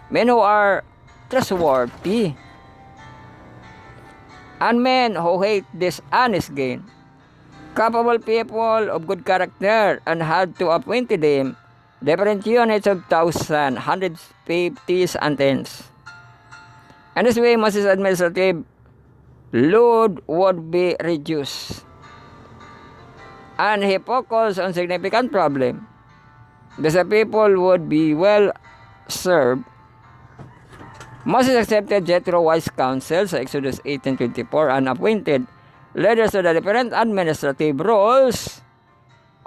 A: men who are trustworthy, and men who hate dishonest gain, capable people of good character, and had to appoint them different units of 1,000, 150s, and tens. And this way, Moses' administrative load would be reduced, and he focused on significant problem. The people would be well served. Moses accepted Jethro's wise counsel sa Exodus 18:24 and appointed leaders of the different administrative roles.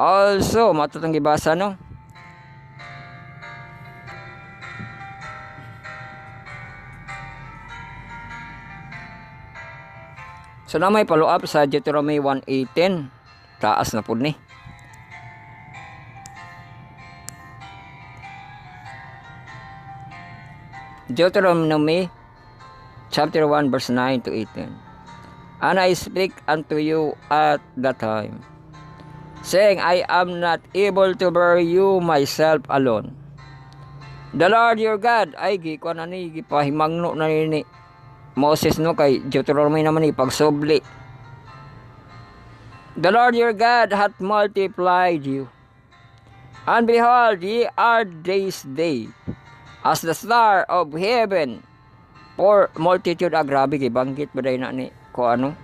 A: Also, matutong gibasa, no? So na may follow up sa Deuteronomy 1:18. Taas na po ni. Deuteronomy chapter 1 verse 9 to 18. And I speak unto you at that time, saying, I am not able to bear you myself alone. The Lord your God, ay gikuan na ni, gipahimangno na ni Moses, no, kay Deuteronomy naman ni pagsubli. The Lord your God hath multiplied you. And behold, ye are this day as the star of heaven. For multitude, grabe, gibanggit ba na ni ko ano?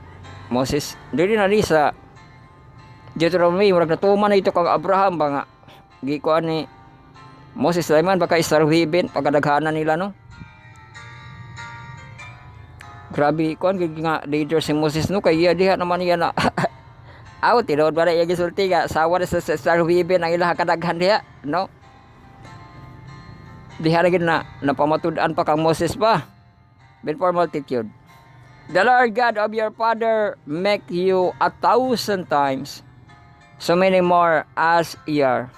A: Moses. Dili na ni sa Deuteronomy, murag natuman na ito kang Abraham ba nga. Gikuan ni Moses Layman, baka star of heaven, pagkadaghanan nila no. Grabe, kuan nga leader si Moses no, kay iya diha naman iya na. Aw, tinuod ba na iya gisulti nga, sawa na sa star of heaven ang ilang kadaghan diha, no? Diha na gid na napamatud-an pa kang Moses pa. Before multitude. The Lord God of your father make you 1,000 times so many more as ye are,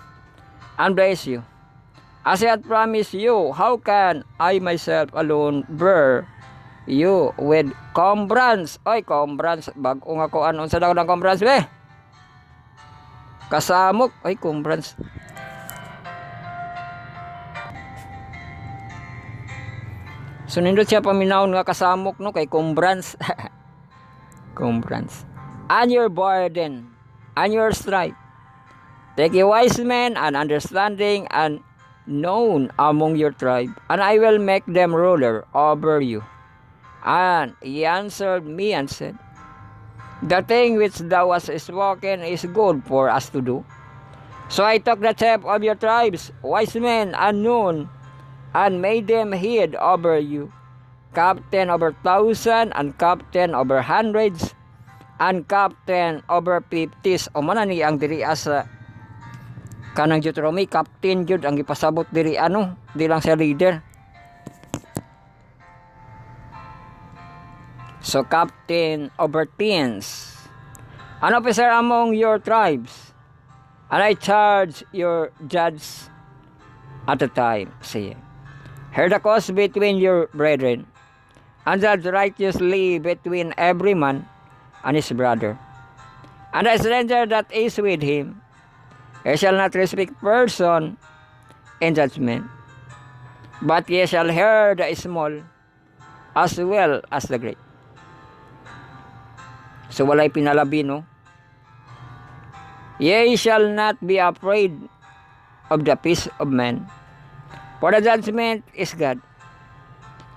A: and bless you. As I had promised you, how can I myself alone bear you with cumbrance? Oy, cumbrance. Bago nga ko ano. Unsa daw ng cumbrance, be? Kasamok. Oy, cumbrance. So, nindot siya paminawon nga kasamok, no? Kay cumbrance. Cumbrance. And your burden, and your strife. Take a wise man and understanding and known among your tribe, and I will make them ruler over you. And he answered me and said, the thing which thou hast spoken is good for us to do. So I took the chief of your tribes, wise men and known, and made them head over you, captain over 1,000, and captain over hundreds, and captain over 50s. O man ni ang diri sa kanang Deuteronomy, captain jud ang ipasabot diri ano, di lang siya leader. So captain over tens, an officer among your tribes, and I charge your judge at the time, saying, hear the cause between your brethren, and judge righteously between every man and his brother. And the stranger that is with him, he shall not respect person in judgment, but ye shall hear the small as well as the great. So walay pinalabi, no? Ye shall not be afraid of the peace of men, for the judgment is God.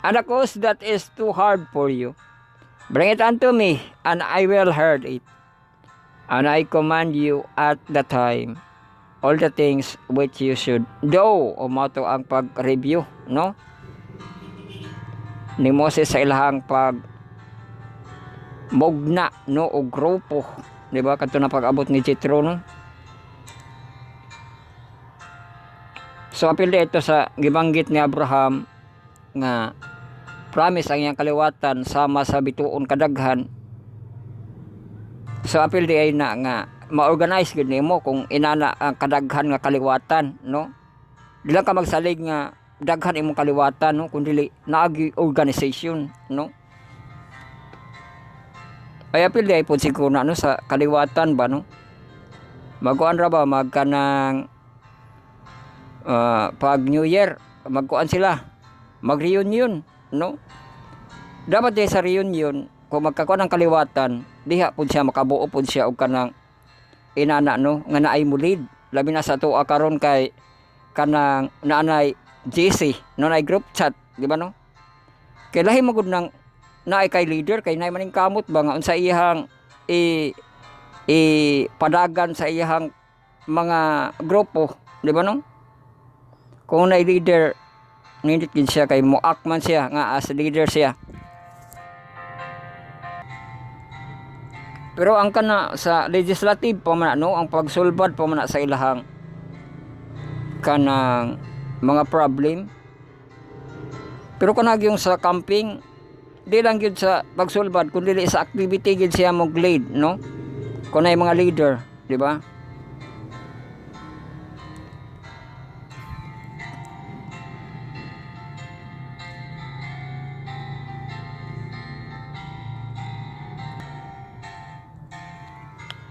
A: And the cause that is too hard for you, bring it unto me, and I will heard it. And I command you at the time all the things which you should do. O mato ang pag-review, no? Ni Moses sa ilahang pag mugna, no, o grupo, di ba? Kadto na pag-abot ni Jethro, no? So apil ito sa gibanggit ni Abraham nga promise ang iyang kaliwatan sama sa bituon kadaghan. So apil di ay na nga ma-organize gid nimo kung inana ang kadaghan nga kaliwatan, no? Di lang ka magsalig nga daghan imong kaliwatan, no, kundi naagi organization, no? Ay apil di ay pud siguro na, no, sa kaliwatan ba, no? Magkuan ra ba magkanang pag New Year, magkuan sila, mag-reunion, no? Dapat di sa reunion kung magkakuan ng kaliwatan, diha pud siya makabuo pud siya og kanang inana, no, nga naay mulid. Labi na sa tuwa karon kay kanang naanay GC, no, naay group chat, di ba, no? Kay lahi magud nang naay kay leader kay naay maning kamot ba nga unsa iyang padagan sa iyang mga grupo, di ba, no? Kung naay leader, nindit gid siya kay muak man siya nga as leader siya. Pero ang kana sa legislative pa man, no, ang pagsulbad pa man sa ilahang kanang mga problem. Pero kanag yung sa camping, di lang gyud sa pagsulbad kundi sa activity gyud siya mog lead, no? Kung ay mga leader, di ba?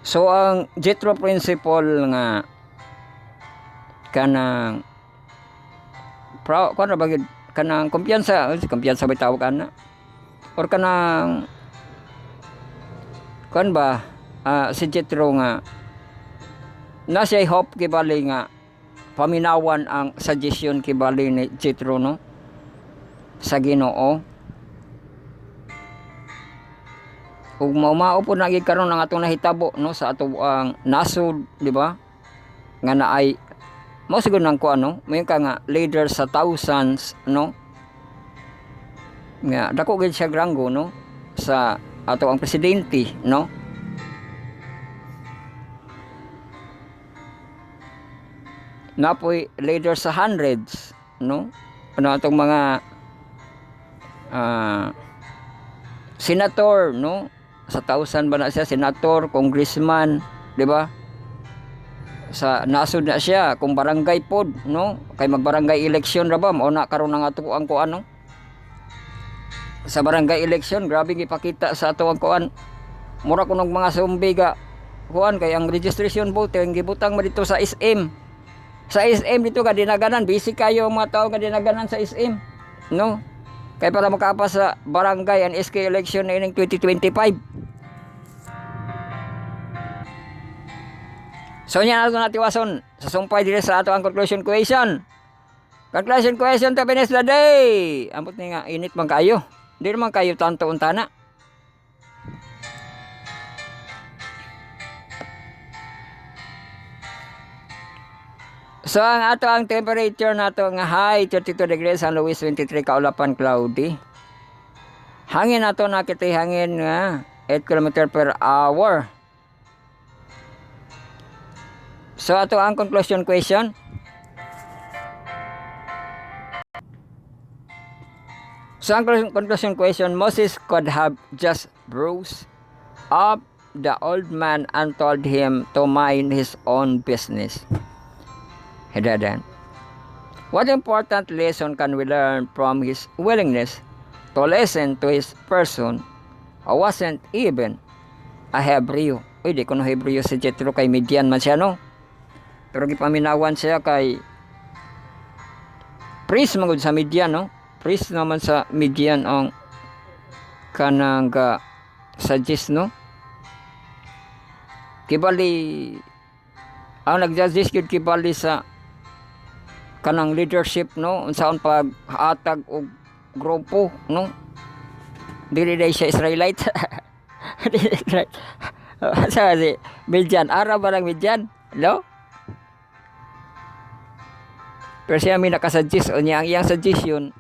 A: So ang Jethro principle nga kanang kuan ra bagid kanang kumpiyansa ba tawag ana, or kanang kuan ba si Jethro nga na siya hope kibali nga paminawan ang suggestion kibali ni Jethro no sa Ginoo. Ug mao po nagig karon ang atong nahitabo no sa ato ang nasod, di ba? Nga naay mao siguro nang ko ano, may ka nga leader sa thousands no. Nga dako gid siya granggo no sa ato ang presidente no. Napoy leader sa hundreds no. Ano atong mga senator no. Sa 1,000 ba na siya, senator, congressman, di ba? Sa nasod na siya, kung barangay pod, no? Kay magbarangay election ra ba, mao na karon ang ato ang kuan no? Sa barangay election, grabe gipakita sa ato ang kuan. Mura kunog mga sumbiga kuan kay ang registration vote ang gibutang mo dito sa SM. Sa SM dito ka dinaganan, busy kayo ang mga tao ka dinaganan sa SM, no? Kaya para makapas sa barangay and SK election na ining 2025. So niya nato natiwason sa sumpay dire sa ato ang conclusion question. Conclusion question to finish the day. Ambot ni nga init man kayo. Di naman kayo tanto untana. So ang ato ang temperature nato nga high 32 degrees, San Luis 23, kaulapan cloudy. Hangin nato nakita hangin nga 8 km per hour. So ato ang conclusion question. So ang conclusion question, Moses could have just bruised up the old man and told him to mind his own business. He didn't. What important lesson can we learn from his willingness to listen to his person who wasn't even a Hebreo? Uy, di ko no Hebreo si Jethro, kay Midian man siya no. Pero gipaminawan siya kay priest magud sa Midian no. Priest naman sa Midian ang kanang suggest no. Kibali ang nagsuggest gid kibali sa kanang leadership no, unsaon paghatag og grupo no. Dili day siya Israelite. Sa si Midian, Arab ba lang Midian? No? Pero siya may nakasuggest o niya ang iyang suggestion,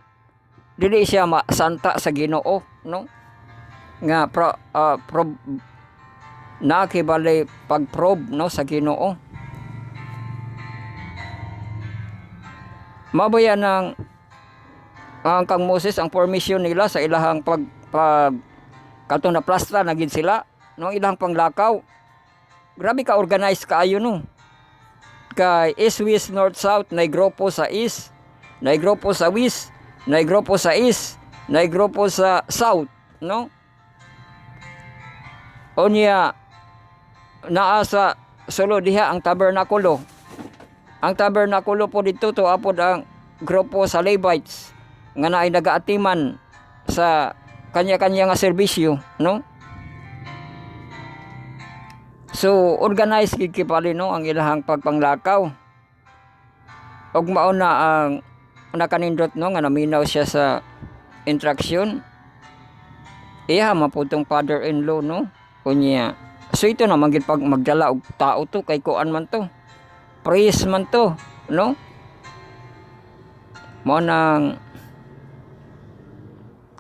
A: dili siya masanta sa Ginoo no. Nga nakibali pag-probe no sa Ginoo. Mabayan ng ang kang Moses ang permission nila sa ilahang pag katong na plastra na gid sila no, ilahang panglakaw. Grabe ka organized kaayo no. Kay East, West, North, South, nay grupo sa East, nay grupo sa West, nay grupo sa East, nay grupo sa South no. Onya naa sa sulod diha ang tabernakulo. Ang tabernakulo po dito to apod ang grupo sa Levites nga naay nagaatiman sa kanya-kanya nga serbisyo no. So organized gid kipali no ang ilahang pagpanglakaw. Og mao na ang nakanindot no nga naminaw siya sa instruction. Iya maputong father-in-law no. Kunya. So ito na gid pag magdala og tao to kay kuan man to. Priest man to, no? Mo nang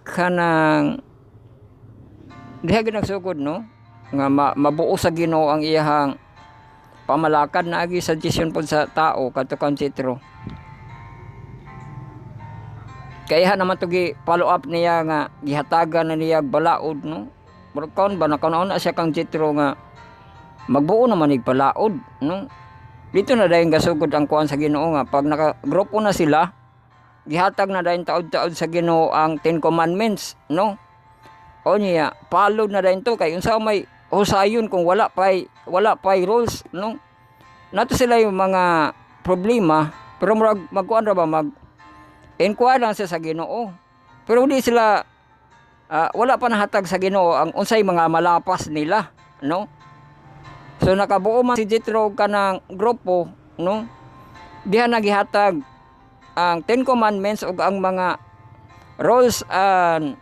A: kanang diha gid nagsugod no nga mabuo sa Ginoo ang iyahang pamalakad na agi suggestion pod sa tao kadto kang Jethro. Kaya naman to gi follow up niya nga gihatagan na niya balaod no. Murag kaon ba nakaon na siya kang Jethro nga magbuo naman ig balaod no. Dito na dayon gasugod ang kuan sa Ginoo nga pag nakagrupo na sila, gihatag na dayon taod-taod sa Ginoo ang 10 commandments, no? O niya, follow na dayon to kay unsa may husayon kung wala pay rules, no? Nato sila yung mga problema, pero magkuan ra ba inquire lang sa Ginoo. Pero hindi sila wala pa nahatag sa Ginoo ang unsay mga malapas nila, no? So nakabuo man si Jethro ka ng grupo, no? Diha nagihatag ang 10 commandments ug ang mga rules and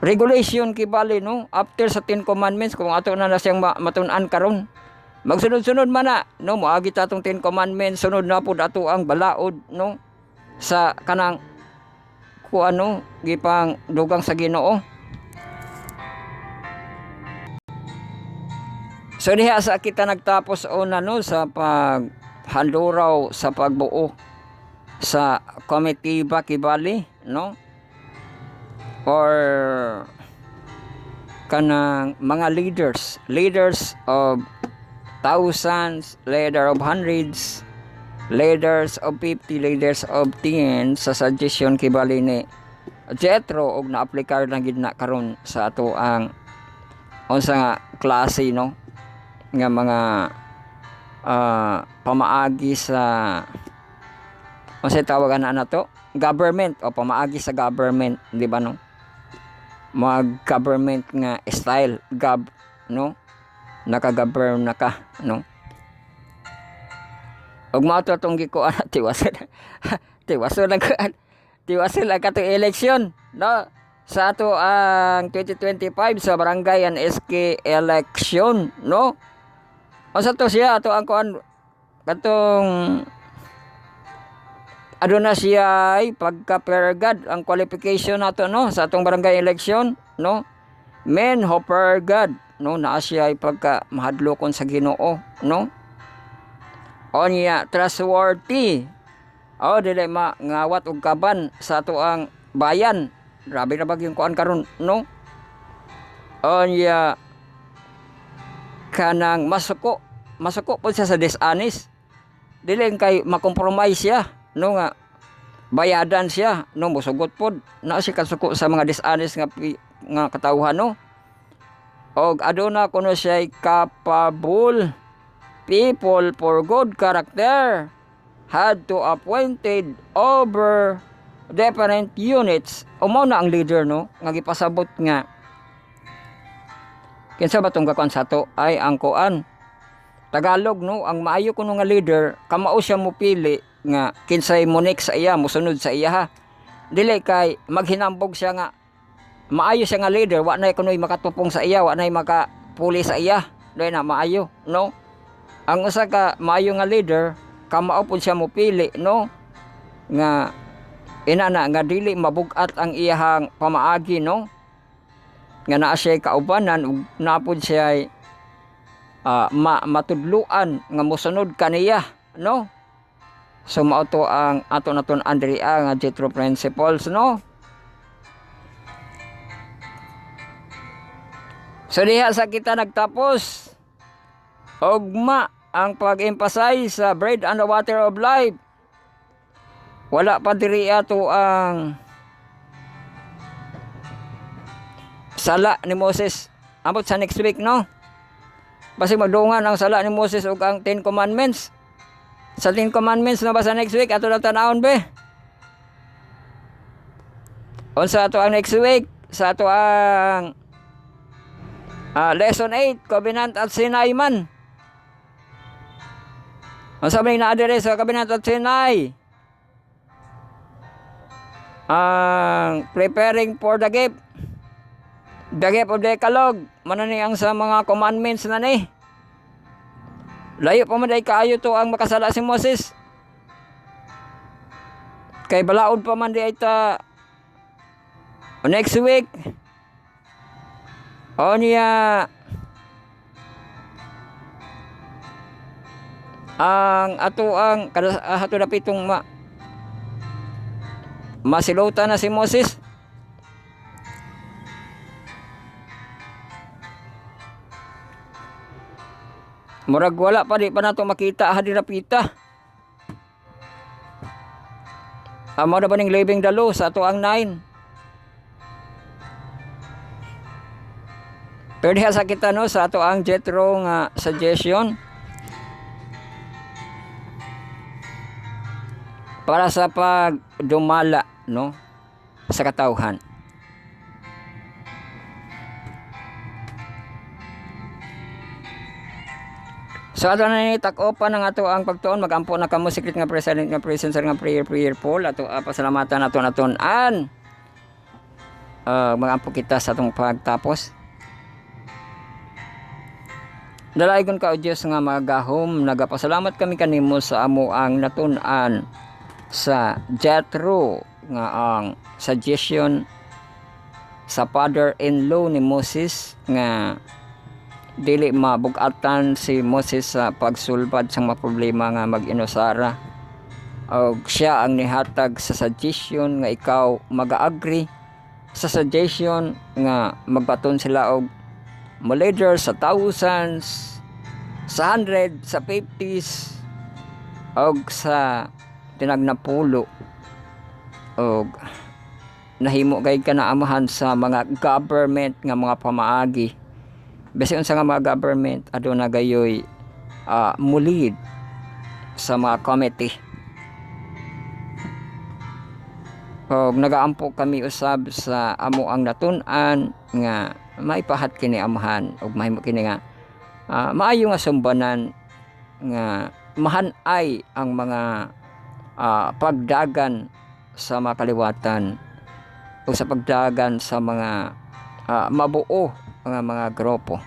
A: regulation kibali, no? After sa 10 commandments kung ato na siyang matun-an karon. Magsunod-sunod man na, no? Moagi ta tong 10 commandments, sunod na pud ato ang balaod, no? Sa kanang kuano gipang dugang sa Ginoo. So diha sa kita nagtapos una, no, sa paghanduraw sa pagbuo sa komitiba kibali, no, or kanang mga leaders of thousands, leader of hundreds, leaders of 50, leaders of 10 sa suggestion kibali ni Jethro og na-aplikar na gid na karon sa ato ang unsa nga klase, no, nga mga pamaagi sa unsa tawagan na to, government o pamaagi sa government, di ba, no, mag government nga style no, naka-govern na ka, no. Og mao to tong gikuan tiwason lang ka to election, no, sa ato ang 2025 sa barangay and SK election, no. Asa to siya ato ang kuan katong aduna siya ay pagka-pergad ang qualification nato, no, sa atong barangay election, no. Men ho pergad, no, naa siya ay pagka mahadlokon sa Ginoo, no. Onya trustworthy, dili ngawat og kaban sa ato ang bayan. Grabe na bagyong kuan karon, no. Onya kanang masuko po siya sa dishonest. Dili kay makompromise siya, no, nga bayadan siya, no, musugot pod na siya kasuko sa mga dishonest nga katawhan, no. Og aduna kuno siya capable people for good character had to appointed over different units. Umaw na ang leader, no, nga gipasabot nga kinsa ba tong gakuan sa to ay ang kuan Tagalog, no, ang maayo kuno nga leader kamao siya mopili nga kinsay monik sa iya, musunod sa iya, ha. Dili kay maghinambog siya nga maayo siya nga leader, wa nay kunoy makatupong sa iya, wa nay makapuli sa iya, dili na maayo, no. Ang usa ka maayo nga leader kamao pud siya mopili, no, nga inana nga dili mabugat ang iyahang pamaagi, no, nga naa siya kaubanan ug napod siya matudluan nga mosunod kaniya, no. So mao to ang ato naton Andrea nga Jethro principles, no. So diha sa kita nagtapos ugma ang pag-emphasize sa bread and the water of life. Wala pa diri ato ang sala ni Moses ambot sa next week, no. Basig magdungan ang sala ni Moses ug ang 10 commandments. Sa 10 commandments na ba sa next week ato na tanawon be. Unsa ato ang next week? Sa ato ang lesson 8, Covenant at Sinai man. Unsa may naa-address sa Covenant at Sinai? Ang preparing for the gift. The gift of Decalogue, manani ang sa mga commandments na ni. Layo pa man day kaayo to ang makasala si Moses. Kay balaod pa man di ay ta next week. O niya ang ato ang ato na pitong masilota na si Moses. Murag wala pa di pa nato makita hadi rapita. Amo na ba ning living dalo sa ato ang 9. Pero diha sa kita, no, sa ato ang Jethro nga suggestion para sa pagdumala, no, sa katawhan. So ato na ni tak-opan ang ato ang pagtuon, magampo na kamo secret nga present nga presence nga prayer poll ato pasalamatan naton-an. Magampo kita sa atong pagtapos. Dalaygon ka o Diyos nga magahom, nagapasalamat kami kanimo sa amo ang natun-an sa Jethro nga ang suggestion sa father-in-law ni Moses nga dili mabugatan si Moses sa pagsulbad sa mga problema nga mag-inusara. Og siya ang nihatag sa suggestion nga ikaw mag-agree sa suggestion nga magbaton sila og mo leader sa thousands, sa 100, sa 50s, og sa tinagnapulo, og nahimo gayud ka na amahan sa mga government nga mga pamaagi. Basi unsa nga mga government aduna gayoy mulid sa mga committee. Og nagaampo kami usab sa amo ang natun-an nga maipahat kini amahan og mahimo kini nga maayo nga sumbanan nga mahan-ay ang mga pagdagan sa mga kaliwatan o sa pagdagan sa mga mabuo nga mga grupo.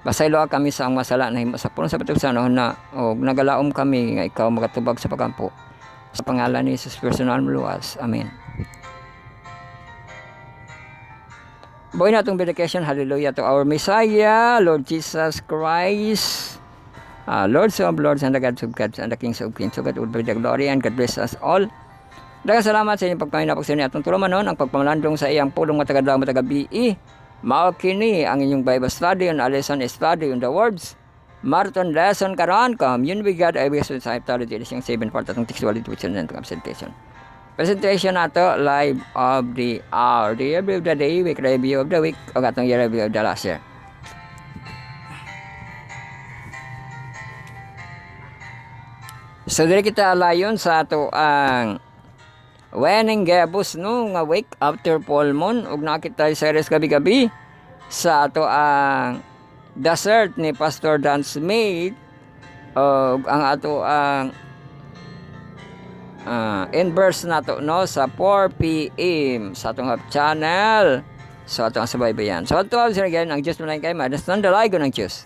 A: Pasaylo kami sa ang masala na himo sa puno sa batog sa na og nagalaom kami nga ikaw magatubag sa pagampo. Sa pangalan ni Jesus personal maluwas. Amen. Buhay na itong benediction. Hallelujah to our Messiah, Lord Jesus Christ. Lords of Lords and the Gods of Gods and the Kings of Kings. So God will be the glory and God bless us all. Daghang salamat sa inyong pagpahinapag sa inyo atong tuluman nun, ang pagpamalandong sa iyang pulong matagadaw matagabi. Mao kini ang inyong Bible study on a lesson study on the words. Marathon lesson karon, commune with God, I wish to sa typology, isang 7 part atong textuality which and presentation. Presentation nato live of the hour, the review of the day, week review of the week, o atong year review of the last year. So dili kita alayon sa ato ang Wening Gabus no nga wake after full moon ug nakita sa series gabi-gabi sa ato ang desert ni Pastor Dan Smith ug ang ato ang inverse nato no sa 4 PM sa atong channel. So atong subaybayan. So ato ang again ang Diyos manay kay madas nang dalago ng Diyos.